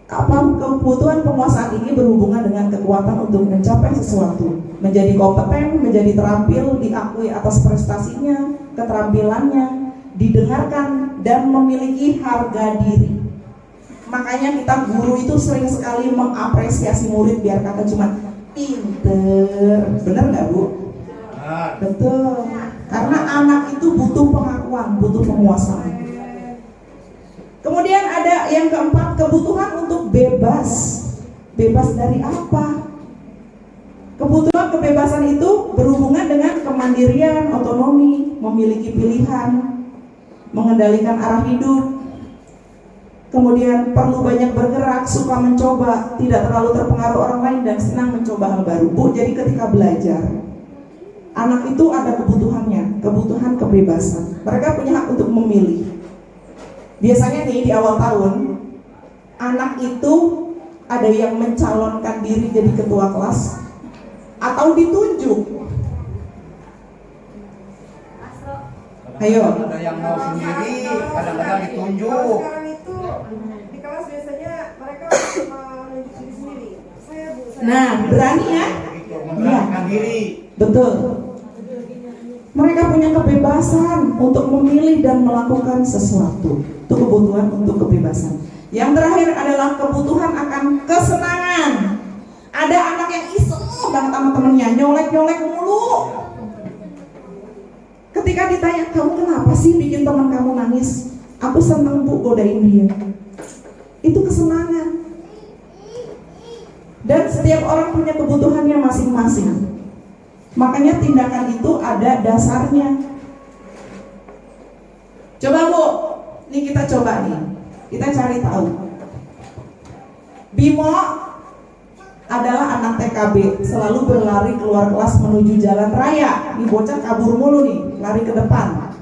[SPEAKER 3] Kebutuhan penguasaan ini berhubungan dengan kekuatan untuk mencapai sesuatu, menjadi kompeten, menjadi terampil, diakui atas prestasinya, keterampilannya, didengarkan dan memiliki harga diri. Makanya kita guru itu sering sekali mengapresiasi murid biar kata cuma pinter, bener nggak Bu? Betul. Karena anak itu butuh kontrolan, butuh penguasaan. Kemudian ada yang keempat, kebutuhan untuk bebas. Bebas dari apa? Kebutuhan kebebasan itu berhubungan dengan kemandirian, otonomi, memiliki pilihan, mengendalikan arah hidup. Kemudian perlu banyak bergerak, suka mencoba, tidak terlalu terpengaruh orang lain, dan senang mencoba hal baru. Bu, jadi ketika belajar, anak itu ada kebutuhannya, kebutuhan kebebasan. Mereka punya hak untuk memilih. Biasanya nih di awal tahun, anak itu ada yang mencalonkan diri jadi ketua kelas atau ditunjuk. Ayo.
[SPEAKER 4] Ada yang mau sendiri, kadang-kadang ditunjuk.
[SPEAKER 6] Kalau sekarang itu di kelas biasanya mereka menunjuk diri sendiri. Saya Bu, saya.
[SPEAKER 3] Nah, berani ya?
[SPEAKER 4] Begitu, memberanikan diri.
[SPEAKER 3] Betul. Mereka punya kebebasan untuk memilih dan melakukan sesuatu. Itu kebutuhan untuk kebebasan. Yang terakhir adalah kebutuhan akan kesenangan. Ada anak yang iseng banget sama temennya, nyolek-nyolek mulu. Ketika ditanya, kamu kenapa sih bikin teman kamu nangis? Aku senang Bu godain dia. Itu kesenangan. Dan setiap orang punya kebutuhannya masing-masing. Makanya tindakan itu ada dasarnya. Coba Bu, ini kita coba nih. Kita cari tahu. Bimo adalah anak TKB, selalu berlari keluar kelas menuju jalan raya. Ini bocah kabur mulu nih, lari ke depan.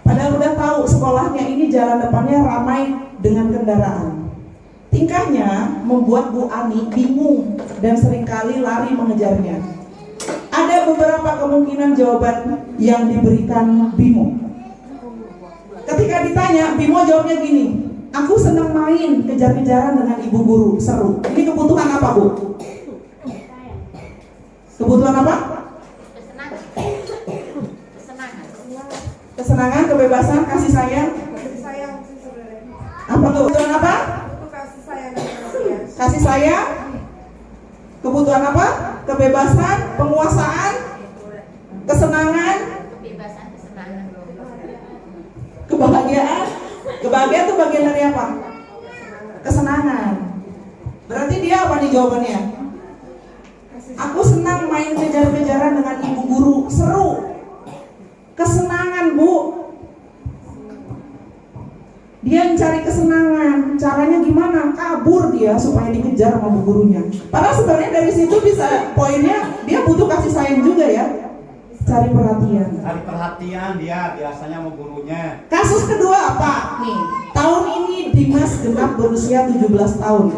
[SPEAKER 3] Padahal udah tahu sekolahnya ini jalan depannya ramai dengan kendaraan. Tingkahnya membuat Bu Ani bingung dan seringkali lari mengejarnya. Ada beberapa kemungkinan jawaban yang diberikan Bimo. Ketika ditanya, Bimo jawabnya gini, aku senang main kejar-kejaran dengan ibu guru, seru. Ini kebutuhan apa Bu? Kebutuhan apa? Kesenangan, kebebasan, kasih sayang.
[SPEAKER 6] Kasih sayang sih sebenarnya.
[SPEAKER 3] Apa kebutuhan apa?
[SPEAKER 6] Itu kasih sayang dan perhatian.
[SPEAKER 3] Kasih sayang. Kebutuhan apa? Kebebasan, penguasaan, kesenangan,
[SPEAKER 2] Kebebasan, kesenangan.
[SPEAKER 3] kebahagiaan. Kebahagiaan itu bagian dari apa? Kesenangan. Berarti dia apa nih jawabannya? Aku senang main kejar-kejaran dengan ibu guru, seru. Kesenangan Bu. Dia mencari kesenangan. Caranya gimana? Kabur dia supaya dikejar sama bu gurunya. Padahal sebenarnya dari situ bisa poinnya dia butuh kasih sayang juga ya. Cari perhatian.
[SPEAKER 4] Cari perhatian dia biasanya sama gurunya.
[SPEAKER 3] Kasus kedua apa? Nih, tahun ini Dimas genap berusia 17 tahun.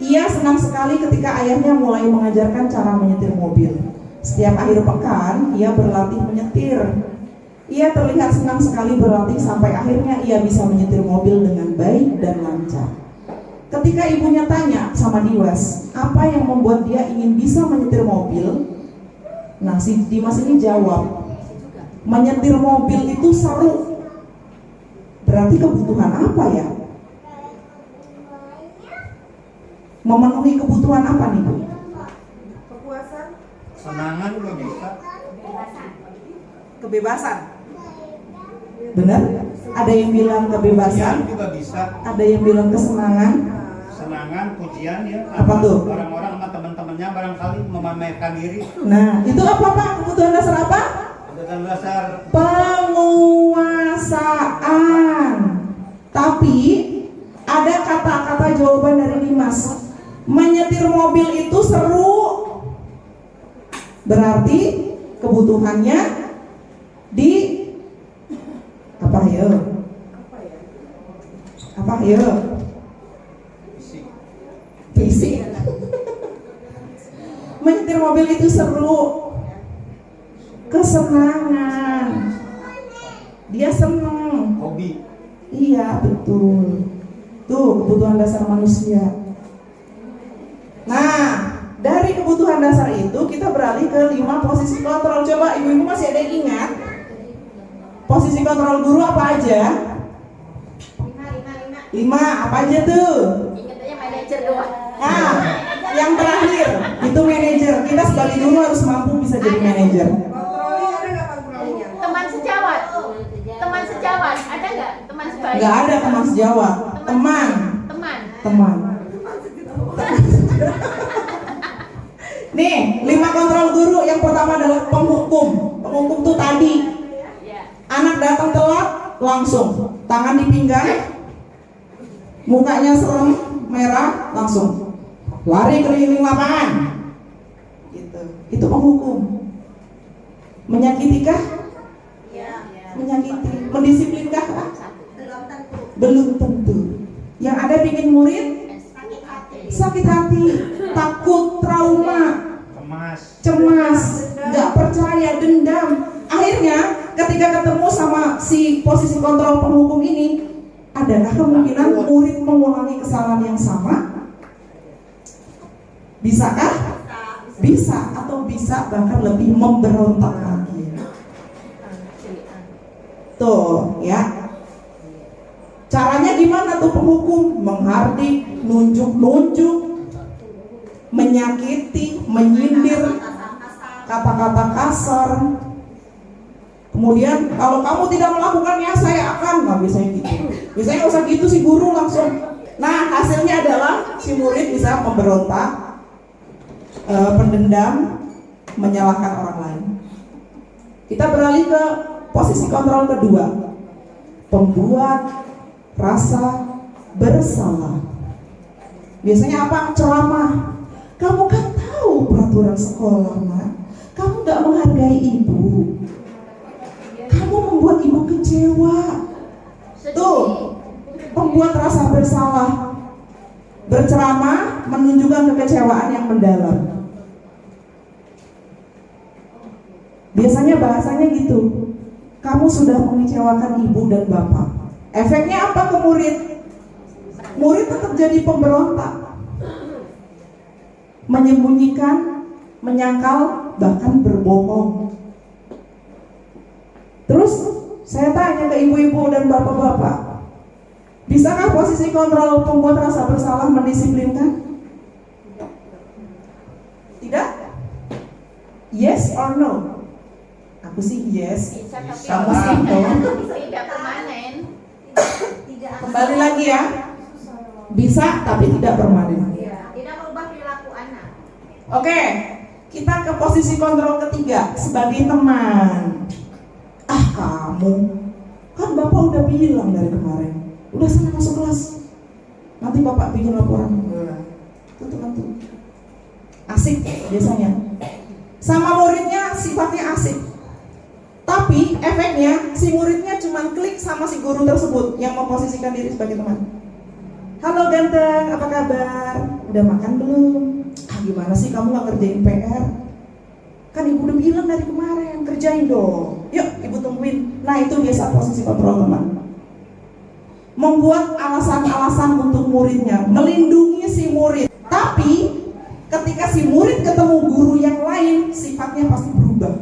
[SPEAKER 3] Ia senang sekali ketika ayahnya mulai mengajarkan cara menyetir mobil. Setiap akhir pekan, ia berlatih menyetir. Ia terlihat senang sekali berlatih sampai akhirnya ia bisa menyetir mobil dengan baik dan lancar. Ketika ibunya tanya sama Dimas, apa yang membuat dia ingin bisa menyetir mobil? Nah, si Dimas ini jawab, menyetir mobil itu seru. Berarti kebutuhan apa ya? Memenuhi kebutuhan apa nih Bu?
[SPEAKER 6] Kepuasan.
[SPEAKER 4] Kesenangan juga bisa.
[SPEAKER 3] Kebebasan. Benar? Ada yang bilang kebebasan,
[SPEAKER 4] Pujian juga bisa.
[SPEAKER 3] ada yang bilang kesenangan.
[SPEAKER 4] Kesenangan, pujian ya.
[SPEAKER 3] Apa tuh?
[SPEAKER 4] Orang-orang sama teman-temannya barangkali memamerkan diri.
[SPEAKER 3] Nah, itu apa Pak? Kebutuhan dasar apa?
[SPEAKER 4] Kebutuhan dasar.
[SPEAKER 3] Penguasaan. Tapi ada kata-kata jawaban dari Dimas. Menyetir mobil itu seru. Berarti kebutuhannya di apa ya? Apa ya? Fisik. Menyetir mobil itu seru. Kesenangan. Dia senang.
[SPEAKER 4] Hobi.
[SPEAKER 3] Iya, betul. Tuh kebutuhan dasar manusia. Nah, dari kebutuhan dasar itu kita beralih ke 5 posisi kontrol. Coba ibu-ibu masih ada yang ingat? Posisi kontrol guru apa aja? 5 apa aja tuh?
[SPEAKER 2] Ingat aja manajer doang.
[SPEAKER 3] Nah, yang terakhir itu manajer. Kita sebagai guru harus mampu bisa jadi manajer.
[SPEAKER 6] Kontrolnya ada nggak kontrolnya?
[SPEAKER 2] Teman sejawat.
[SPEAKER 3] Nggak ada teman sejawat, teman.
[SPEAKER 2] Teman.
[SPEAKER 3] Nih, 5 kontrol guru. Yang pertama adalah penghukum. Penghukum tuh tadi,
[SPEAKER 2] Ya.
[SPEAKER 3] anak datang telat, langsung tangan di pinggang, mukanya serem, merah, langsung lari keliling lapangan. Gitu. Itu penghukum. Menyakitikah?
[SPEAKER 5] Ya,
[SPEAKER 3] Menyakiti. Mendisiplinkah?
[SPEAKER 5] belum tentu.
[SPEAKER 3] Belum tentu. Yang ada bikin murid
[SPEAKER 5] Sakit hati.
[SPEAKER 3] sakit hati, takut, trauma,
[SPEAKER 4] Cemas.
[SPEAKER 3] nggak percaya, dendam. Akhirnya ketika ketemu sama si posisi kontrol penghukum ini, adakah kemungkinan murid mengulangi kesalahan yang sama? Bisakah? Bisa, atau bisa bahkan lebih memberontak lagi. Tuh ya. Caranya gimana tuh penghukum? Menghardik, nunjuk-nunjuk, menyakiti, menyindir, kata-kata kasar. Kemudian kalau kamu tidak melakukannya, saya akan. Nah, biasanya gitu. Biasanya nggak usah gitu, si guru langsung. Nah, hasilnya adalah si murid bisa memberontak, pendendam, menyalahkan orang lain. Kita beralih ke posisi kontrol kedua, pembuat rasa bersalah. Biasanya apa? Ceramah. Kamu kan tahu peraturan sekolah, nak. Kamu gak menghargai ibu. Kamu membuat ibu kecewa. Tuh, pembuat rasa bersalah. Berceramah menunjukkan kekecewaan yang mendalam. Biasanya bahasanya gitu. Kamu sudah mengecewakan ibu dan bapak. Efeknya apa ke murid? Murid tetap jadi pemberontak, menyembunyikan, menyangkal, bahkan berbohong. Terus saya tanya ke ibu-ibu dan bapak-bapak, bisakah posisi kontrol pembuat rasa bersalah mendisiplinkan? Tidak? Yes or no? Aku sih yes.
[SPEAKER 2] Bisa tapi
[SPEAKER 4] Bisa,
[SPEAKER 2] tidak permanen.
[SPEAKER 5] Tidak
[SPEAKER 3] Kembali lagi ya. Bisa tapi tidak permanen.
[SPEAKER 5] tidak merubah perilaku anak.
[SPEAKER 3] Oke, kita ke posisi kontrol ketiga sebagai teman. Ah, kamu kan bapak udah bilang dari kemarin, udah sana masuk kelas, nanti bapak bikin laporan. Tuh teman tuh asik biasanya. Sama muridnya sifatnya asik, tapi efeknya si muridnya cuma klik sama si guru tersebut yang memposisikan diri sebagai teman. Halo ganteng, apa kabar? Udah makan belum? Ah, gimana sih kamu gak ngerjain PR? Kan ibu udah bilang dari kemarin, kerjain dong. Yuk, ibu tungguin. Nah, itu biasa posisi kontrol teman. Membuat alasan-alasan untuk muridnya, melindungi si murid. Tapi ketika si murid ketemu guru yang lain, sifatnya pasti berubah.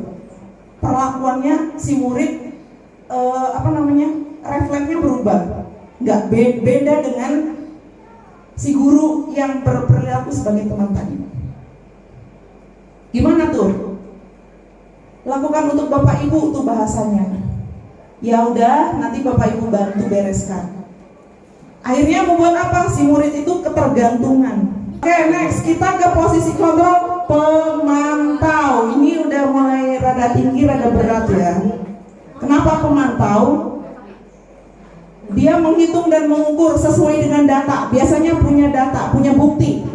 [SPEAKER 3] Perlakuannya si murid refleksnya berubah. Nggak beda dengan si guru yang berperilaku sebagai teman tadi. Gimana tuh? Lakukan untuk bapak ibu tuh bahasanya. Ya udah, nanti bapak ibu bantu bereskan. Akhirnya membuat apa? Si murid itu ketergantungan. Oke, next kita ke posisi kontrol pemantau. Ini udah mulai rada tinggi, rada berat ya. Kenapa pemantau? Dia menghitung dan mengukur sesuai dengan data. Biasanya punya data, punya bukti.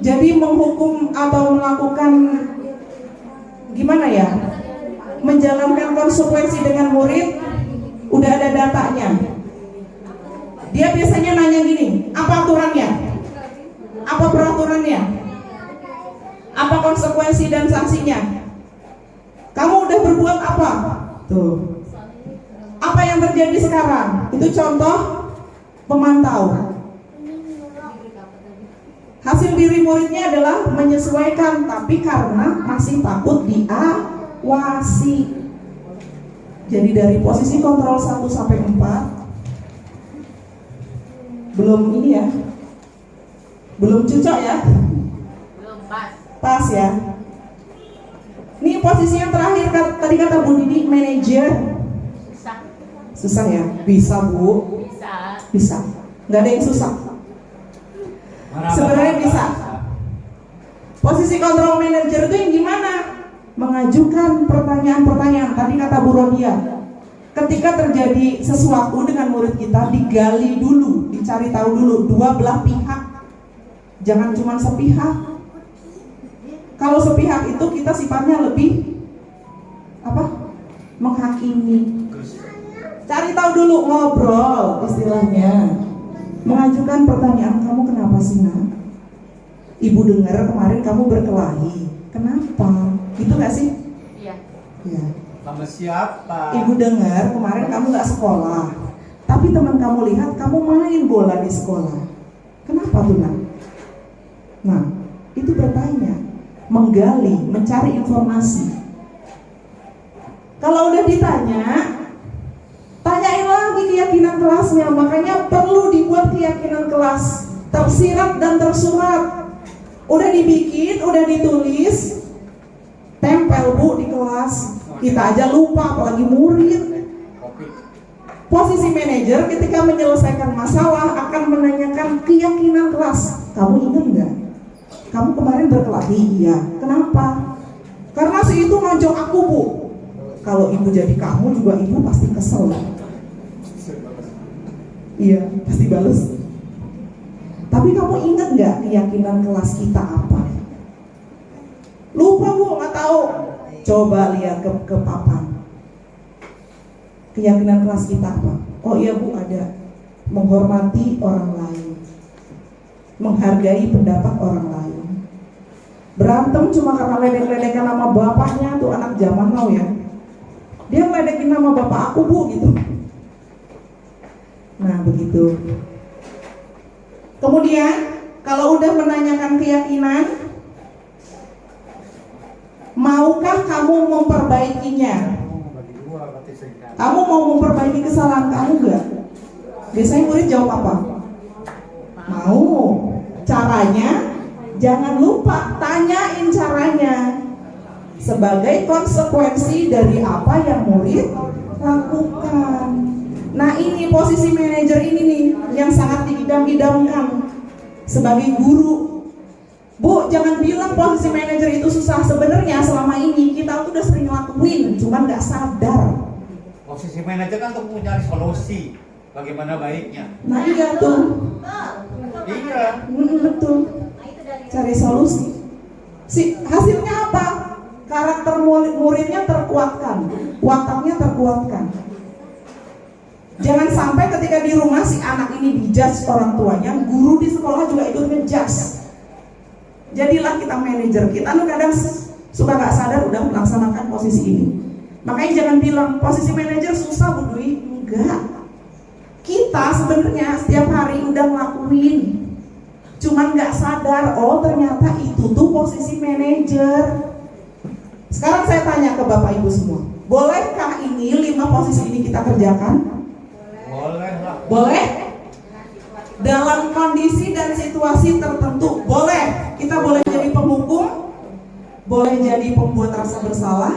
[SPEAKER 3] Jadi menghukum atau melakukan gimana ya? Menjalankan konsekuensi dengan murid, udah ada datanya. Dia biasanya nanya gini, apa aturannya? Apa peraturannya? Apa konsekuensi dan sanksinya? Kamu udah berbuat apa? Tuh. Apa yang terjadi sekarang? Itu contoh pemantau. Hasil diri muridnya adalah menyesuaikan, tapi karena masih takut diawasi. Jadi dari posisi kontrol 1 sampai 4 belum ini ya. Belum cocok ya.
[SPEAKER 2] Belum pas.
[SPEAKER 3] Pas ya. Ini posisi yang terakhir tadi kata Bu Didi, manajer. Susah ya? Bisa Bu?
[SPEAKER 2] Bisa.
[SPEAKER 3] Bisa. Nggak ada yang susah. Sebenarnya bisa. Posisi control manager itu yang gimana? Mengajukan pertanyaan-pertanyaan. Tadi kata Bu Rodia, ketika terjadi sesuatu dengan murid kita, digali dulu, dicari tahu dulu dua belah pihak. Jangan cuma sepihak. Kalau sepihak itu kita sifatnya lebih apa? Menghakimi. Cari tahu dulu, ngobrol istilahnya. Mengajukan pertanyaan, kamu kenapa sih nak? Ibu dengar kemarin kamu berkelahi. Kenapa? Gitu gak sih?
[SPEAKER 2] Iya.
[SPEAKER 3] Ya.
[SPEAKER 4] Sama siapa?
[SPEAKER 3] Ibu dengar kemarin kamu gak sekolah, tapi teman kamu lihat kamu main bola di sekolah. Kenapa tuh nak? Nah, itu bertanya, menggali, mencari informasi. Kalau udah ditanya, tanyain lagi keyakinan kelasnya. Makanya perlu dibuat keyakinan kelas tersirat dan tersurat. Udah dibikin, udah ditulis, tempel Bu di kelas. Kita aja lupa, apalagi murid. Posisi manajer ketika menyelesaikan masalah akan menanyakan keyakinan kelas. Kamu ingat nggak? Kamu kemarin berkelahi? Iya. Kenapa? Karena si itu nonjok aku Bu. Kalau ibu jadi kamu juga ibu pasti kesel. Iya, pasti bales. Tapi kamu ingat nggak keyakinan kelas kita apa? Lupa Bu, nggak tahu. Coba lihat ke papan. Keyakinan kelas kita apa? Oh iya Bu, ada. Menghormati orang lain, menghargai pendapat orang lain. Berantem cuma karena ledek-ledekan nama bapaknya, tuh anak zaman now ya. Dia ngeledekin nama bapak aku Bu gitu. Nah begitu. Kemudian kalau udah menanyakan keyakinan, maukah kamu memperbaikinya? Kamu mau memperbaiki kesalahan kamu gak? Biasanya murid jawab apa? Mau. Caranya, jangan lupa tanyain caranya. Sebagai konsekuensi dari apa yang murid lakukan. Nah ini posisi manajer ini nih yang sangat diidam-idamkan sebagai guru. Bu, jangan bilang posisi manajer itu susah. Sebenarnya selama ini kita tuh udah sering lakuin, cuman nggak sadar.
[SPEAKER 4] Posisi manajer kan untuk mencari solusi bagaimana baiknya.
[SPEAKER 3] Nah iya tuh.
[SPEAKER 4] Iya.
[SPEAKER 3] Betul. Cari solusi. Hasilnya apa? Karakter muridnya terkuatkan, wataknya terkuatkan. Jangan sampai ketika di rumah si anak ini dijudge orang tuanya, guru di sekolah juga ikut ngejudge. Jadilah kita manajer. Kita kadang suka nggak sadar udah melaksanakan posisi ini. Makanya jangan bilang posisi manajer susah Bu Dwi. Enggak. Kita sebenarnya setiap hari udah ngelakuin, cuman nggak sadar. Oh ternyata itu tuh posisi manajer. Sekarang saya tanya ke Bapak Ibu semua, bolehkah ini 5 posisi ini kita kerjakan?
[SPEAKER 4] Boleh lah.
[SPEAKER 3] Boleh? Dalam kondisi dan situasi tertentu boleh. Kita boleh jadi penghukum, boleh jadi pembuat rasa bersalah,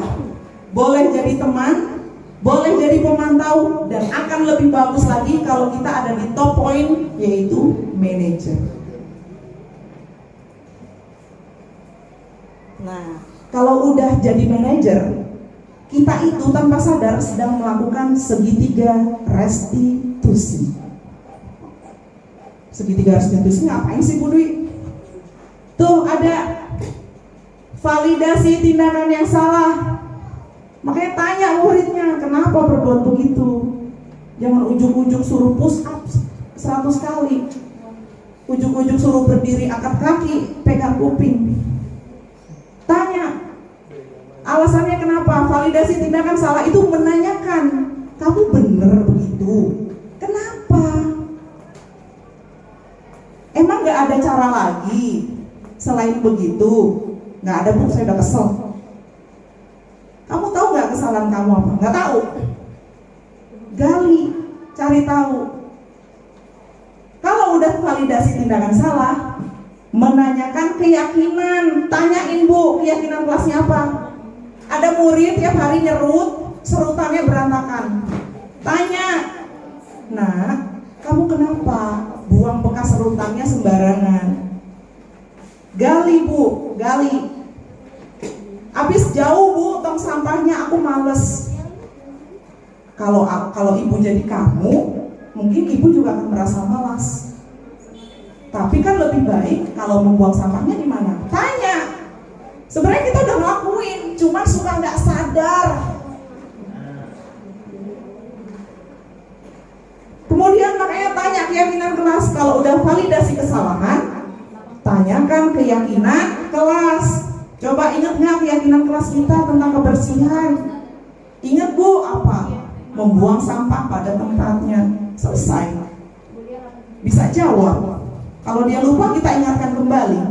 [SPEAKER 3] boleh jadi teman, boleh jadi pemantau, dan akan lebih bagus lagi kalau kita ada di top point, yaitu manajer. Nah, kalau udah jadi manajer, kita itu tanpa sadar sedang melakukan segitiga restitusi. Segitiga restitusi ngapain sih Bu Dwi? Tuh ada validasi tindakan yang salah. Makanya tanya muridnya, kenapa berbuat begitu? Jangan ujuk-ujuk suruh push up 100 kali, ujuk-ujuk suruh berdiri angkat kaki, pegang kuping. Tanya, alasannya kenapa? Validasi tindakan salah itu menanyakan, kamu bener begitu? Kenapa? Emang gak ada cara lagi selain begitu? Gak ada Bu, saya udah kesel. Kamu tahu gak kesalahan kamu apa? Gak tahu. Gali, cari tahu. Kalau udah validasi tindakan salah, menanyakan keyakinan. Tanyain Bu, keyakinan kelasnya apa? Ada murid tiap hari nyerut, serutannya berantakan. Tanya, nah, kamu kenapa buang bekas serutannya sembarangan? Gali bu, gali. Habis jauh bu, tong sampahnya, aku males. Kalau ibu jadi kamu, mungkin ibu juga akan merasa malas. Tapi kan lebih baik kalau membuang sampahnya di mana? Tanya. Sebenarnya kita udah ngelakuin, cuma suka nggak sadar. Kemudian makanya tanya keyakinan kelas. Kalau udah validasi kesalahan, tanyakan keyakinan kelas. Coba ingat nggak keyakinan kelas kita tentang kebersihan? Ingat bu, apa? Membuang sampah pada tempatnya. Selesai. Bisa jawab. Kalau dia lupa, kita ingatkan kembali.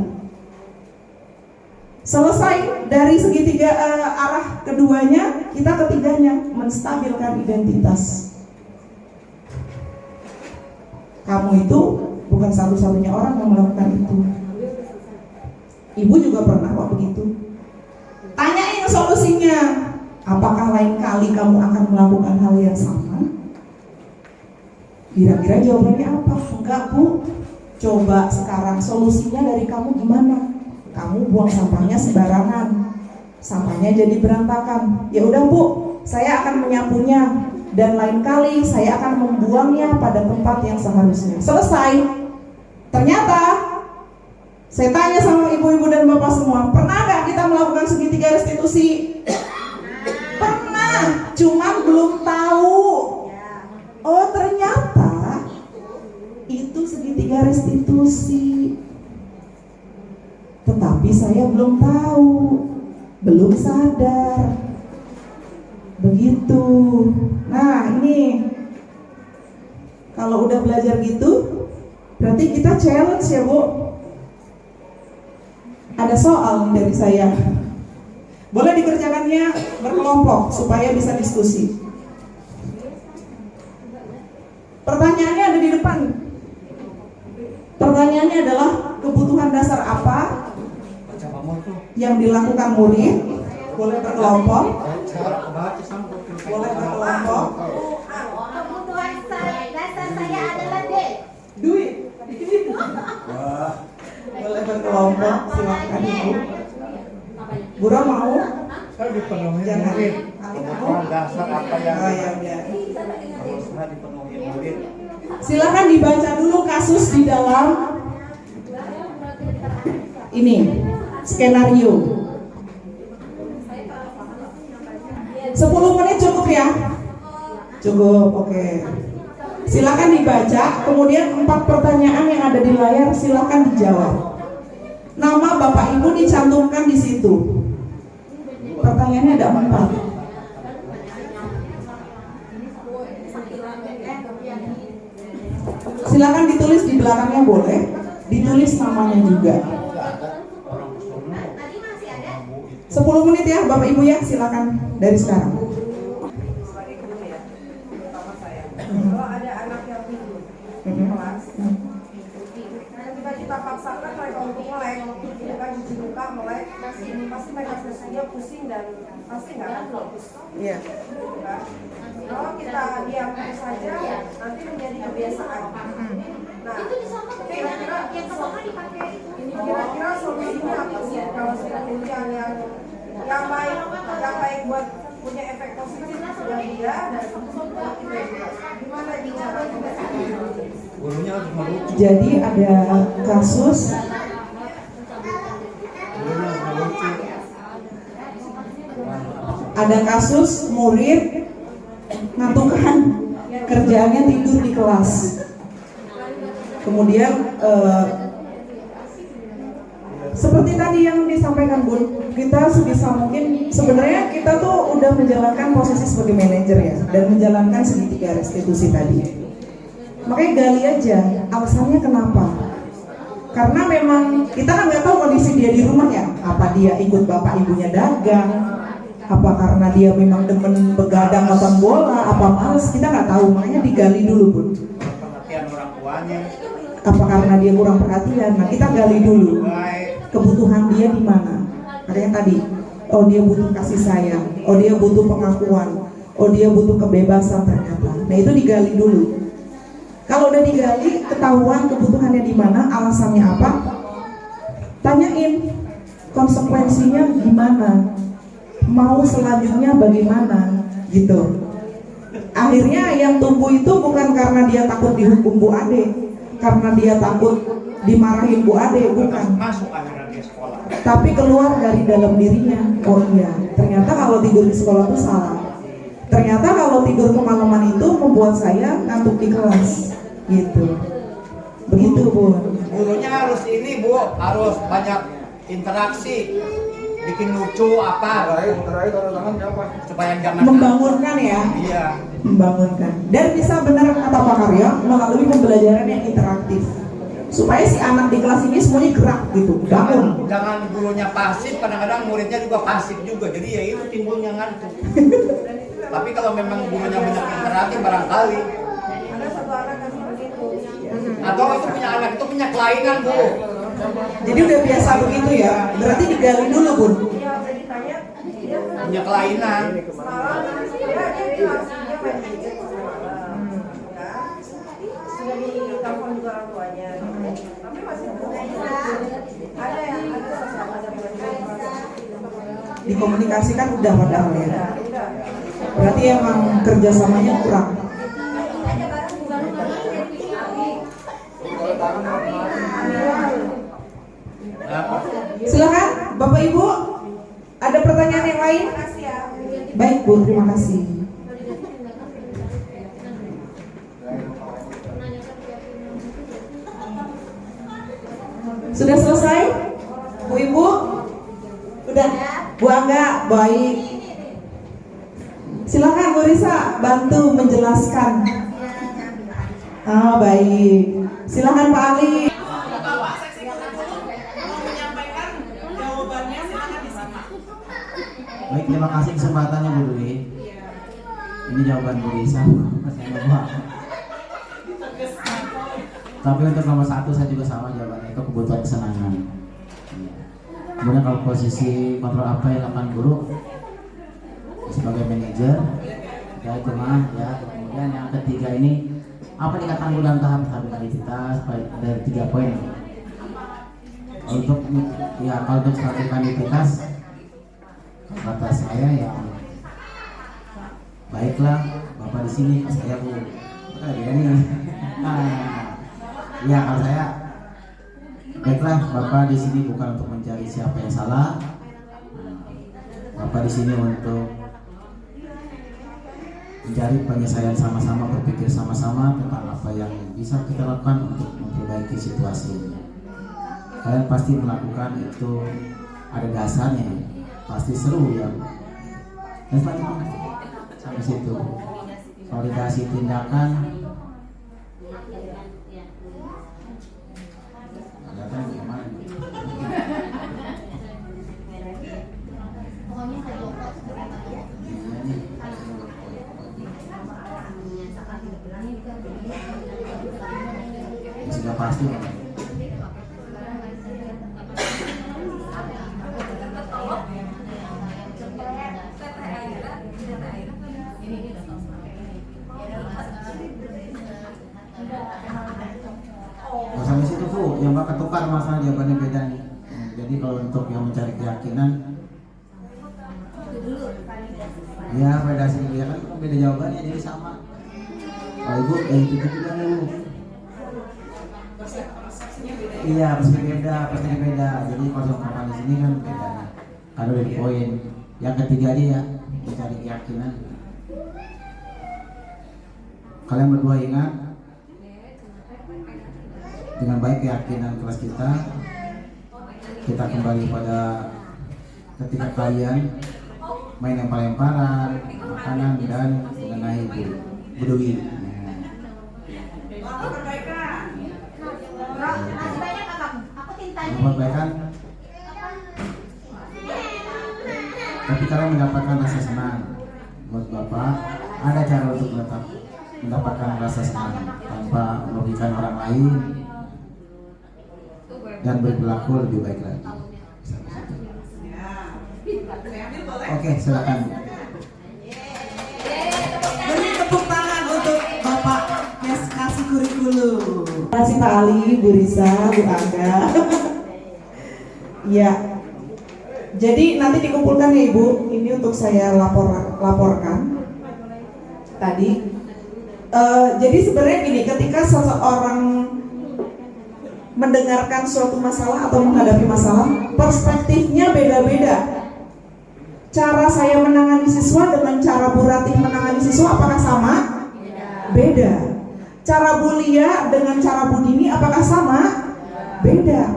[SPEAKER 3] Selesai dari segitiga arah keduanya, kita ketiganya menstabilkan identitas. Kamu itu bukan satu-satunya orang yang melakukan itu. Ibu juga pernah kok begitu. Tanyain solusinya. Apakah lain kali kamu akan melakukan hal yang sama? Kira-kira jawabannya apa? Enggak bu. Coba sekarang solusinya dari kamu gimana? Kamu buang sampahnya sembarangan, sampahnya jadi berantakan. Ya udah bu, saya akan menyapunya dan lain kali saya akan membuangnya pada tempat yang seharusnya. Selesai. Ternyata saya tanya sama ibu-ibu dan bapak semua, pernah nggak kita melakukan segitiga restitusi? Pernah, cuman belum tahu. Oh ternyata itu segitiga restitusi. Tetapi saya belum tahu, belum sadar. Begitu. Nah ini, kalau udah belajar gitu, berarti kita challenge ya bu. Ada soal dari saya. Boleh dikerjakannya berkelompok supaya bisa diskusi. Pertanyaannya ada di depan. Pertanyaannya adalah kebutuhan dasar apa yang dilakukan murid? Boleh berkelompok. Boleh berkelompok.
[SPEAKER 5] Kebutuhan dasar saya adalah D.
[SPEAKER 3] Duit. Boleh berkelompok. Silakan ibu. Bura mau?
[SPEAKER 4] Saya dipenuhi
[SPEAKER 3] Jangan.
[SPEAKER 4] murid. Kebutuhan dasar apa yang
[SPEAKER 3] Oh ya udah.
[SPEAKER 4] harusnya dipenuhi murid.
[SPEAKER 3] Silakan dibaca dulu kasus di dalam ini skenario. 10 menit cukup ya? Cukup, oke. Silakan dibaca, kemudian 4 pertanyaan yang ada di layar silakan dijawab. Nama bapak ibu dicantumkan di situ. Pertanyaannya ada 4. Silakan ditulis di belakangnya boleh, ditulis namanya juga. 10 menit ya Bapak Ibu ya, silakan dari sekarang.
[SPEAKER 6] Kalau ada anak yang tidur di kelas, ketika kita paksakan mereka untuk melek, mereka cuci muka, melek, pasti mereka sesuanya pusing dan pasti nggak akan fokus.
[SPEAKER 3] Iya.
[SPEAKER 6] Kan? Kalau kita diam saja, nanti menjadi kebiasaan. Nah, kira-kira solusinya apa sih kalau sudah kemudian yang baik buat punya efek positif sudah dia dan buat kita juga. Gimana caranya?
[SPEAKER 4] Gurunya harus melucu.
[SPEAKER 3] Jadi ada kasus
[SPEAKER 4] Gurunya harus melucu.
[SPEAKER 3] murid ngantukan kerjaannya tidur di kelas. Kemudian seperti tadi yang disampaikan Bun, kita sebisa mungkin sebenarnya kita tuh udah menjalankan posisi sebagai manajer ya, dan menjalankan segitiga restitusi tadi. Makanya gali aja alasannya kenapa. Karena memang kita kan nggak tahu kondisi dia di rumah ya. Apa dia ikut bapak ibunya dagang? Apa karena dia memang demen begadang nonton bola? Apa males? Kita nggak tahu. Makanya digali dulu Bun.
[SPEAKER 4] Perhatian orang tuanya.
[SPEAKER 3] Apa karena dia kurang perhatian? Nah kita gali dulu. Kebutuhan dia di mana? Ada yang tadi, oh dia butuh kasih sayang, oh dia butuh pengakuan, Oh dia butuh kebebasan ternyata. Nah itu digali dulu. Kalau udah digali, ketahuan kebutuhannya di mana, alasannya apa, tanyain konsekuensinya gimana, mau selanjutnya bagaimana, gitu. Akhirnya yang tumbuh itu bukan karena dia takut dihukum Bu Ade, karena dia takut dimarahin Bu Ade, bukan.
[SPEAKER 4] Masuk anak di sekolah.
[SPEAKER 3] Tapi keluar dari dalam dirinya. Oh iya, ternyata kalau tidur di sekolah itu salah. Ternyata kalau tidur kemalaman itu membuat saya ngantuk di kelas, gitu. Begitu Bu.
[SPEAKER 4] Gurunya harus ini Bu, harus banyak interaksi, bikin lucu apa, supaya jangan
[SPEAKER 3] Membangunkan ya.
[SPEAKER 4] Iya.
[SPEAKER 3] Membangunkan. Dan bisa benar kata Pak Karya melalui pembelajaran yang interaktif. Supaya si anak di kelas ini semuanya gerak gitu, bangun.
[SPEAKER 4] Jangan gurunya pasif, kadang-kadang muridnya juga pasif juga, jadi ya itu timbulnya ngantuk. Tapi kalau memang gurunya banyak interaktif barangkali.
[SPEAKER 6] Ada satu anak yang seperti itu.
[SPEAKER 4] Atau itu punya anak itu punya kelainan Bu.
[SPEAKER 3] Jadi udah biasa begitu ya. Berarti digali dulu Bun.
[SPEAKER 6] Iya, udah ditanya, dia
[SPEAKER 4] Punya kelainan.
[SPEAKER 6] semalam, ya dia bilang dia main gadget semalam, kan? Sudah ditelepon juga orang tuanya, tapi masih belum ada yang ada
[SPEAKER 3] Dikomunikasikan udah padahal ya.
[SPEAKER 6] udah.
[SPEAKER 3] Berarti emang kerjasamanya kurang. Silakan Bapak Ibu, ada pertanyaan yang lain? Baik Bu, terima kasih. Sudah selesai? Bu Ibu? Udah? Bu Angga, baik. Silakan Bu Risa, bantu menjelaskan. Ah, baik. Silakan Pak Ali.
[SPEAKER 8] Baik, terima kasih kesempatannya Bu Dwi. Ini jawaban Bu Risa. Tapi untuk nomor 1 saya juga sama jawabannya, itu kebutuhan kesenangan. Kemudian kalau posisi kontrol apa yang dilakukan guru sebagai manajer, ya itu mah ya. Kemudian yang ketiga ini apa dikatakan dalam tahap stabilitas dari 3 poin. Untuk ya kalau untuk stabilitas kata saya ya baiklah Bapak di sini, saya Bu. Ya nih. Ya kalau saya baiklah Bapak di sini bukan untuk mencari siapa yang salah. Bapak di sini untuk mencari penyelesaian sama-sama, berpikir sama-sama tentang apa yang bisa kita lakukan untuk memperbaiki situasi ini. Kalian pasti melakukan itu ada dasarnya, pasti seru ya. Dan sampai situ validasi tindakan. Sudah pasti sampai situ Bu, yang bakal tukar masalah jawabannya beda nih. Jadi kalau untuk yang mencari keyakinan, ya validasi dia kan beda jawabannya jadi sama. Kalau Ibu yang itu juga nih Bu. Iya pasti beda. Jadi kalau kapan di sini kan beda. Kalau dari poin yang ketiga aja ya mencari keyakinan. Kalian berdua ingat dengan baik keyakinan kelas kita kembali pada ketika kalian main lempar-lemparan makanan dan mengenai Bu Dewi. Perbaikan, tapi kalian mendapatkan rasa senang. Buat Bapak ada cara untuk mendapatkan rasa senang tanpa merugikan orang lain dan berperilaku lebih baik lagi. Oke, silakan.
[SPEAKER 3] kasih Pak Ali, Bu Risa, Bu Aga. Ya. Jadi nanti dikumpulkan ya Ibu. Ini untuk saya laporkan tadi. Jadi sebenarnya gini, ketika seseorang mendengarkan suatu masalah atau menghadapi masalah, perspektifnya beda-beda. Cara saya menangani siswa dengan cara Bu Ratih menangani siswa apakah sama? Beda. Cara Bu Lia dengan cara Bu Dini apakah sama? Beda.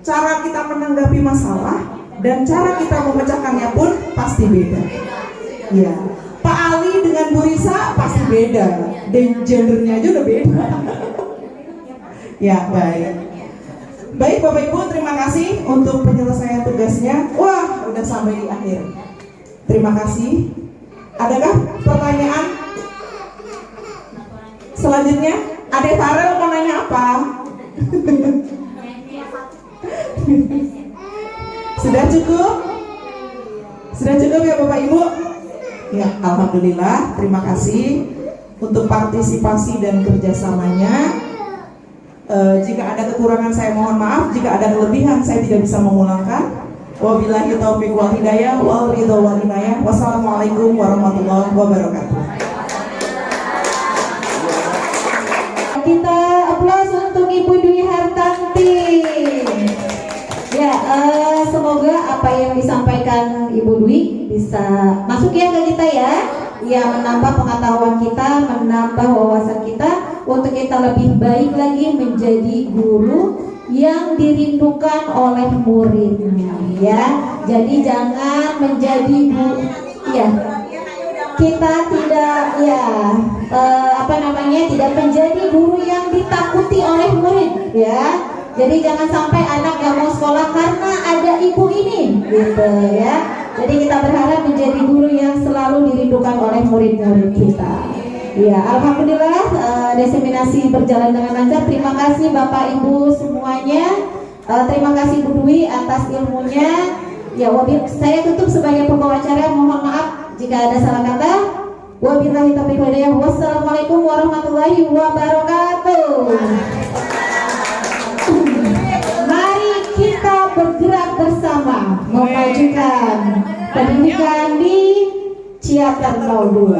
[SPEAKER 3] Cara kita menanggapi masalah dan cara kita memecahkannya pun pasti beda. Ya. Pak Ali dengan Bu Risa pasti beda. Dan gendernya aja udah beda. Ya, baik. Baik Bapak Ibu, terima kasih untuk penyelesaian tugasnya. Wah, udah sampai di akhir. Terima kasih. Adakah pertanyaan? Selanjutnya, Ade Farel mau nanya apa? Sudah cukup? Sudah cukup ya Bapak Ibu? Ya, alhamdulillah. Terima kasih untuk partisipasi dan kerjasamanya. Jika ada kekurangan saya mohon maaf, jika ada kelebihan saya tidak bisa memulangkan. Wabillahi taufiq wal hidayah wal ridho wal inayah. Wassalamualaikum warahmatullahi wabarakatuh.
[SPEAKER 1] Kita aplaus untuk Ibu Dwi Hartanti. Ya, semoga apa yang disampaikan Ibu Dwi bisa masuk ya ke kita ya. Ya, menambah pengetahuan kita, menambah wawasan kita untuk kita lebih baik lagi menjadi guru yang dirindukan oleh muridnya ya. Jadi jangan menjadi guru ya. Kita tidak tidak menjadi guru yang ditakuti oleh murid ya. Jadi jangan sampai anak gak mau sekolah karena ada ibu ini gitu ya. Jadi kita berharap menjadi guru yang selalu dirindukan oleh murid-murid kita. Ya, alhamdulillah diseminasi berjalan dengan lancar. Terima kasih Bapak Ibu semuanya. Terima kasih Bu Dwi atas ilmunya. Ya, saya tutup sebagai pembawa acara. Mohon maaf jika ada salah kata. Wabillahi taufiq wal hidayah. Wassalamualaikum warahmatullahi wabarakatuh. Mari kita bergerak bersama memajukan pendidikan di Ciater 02.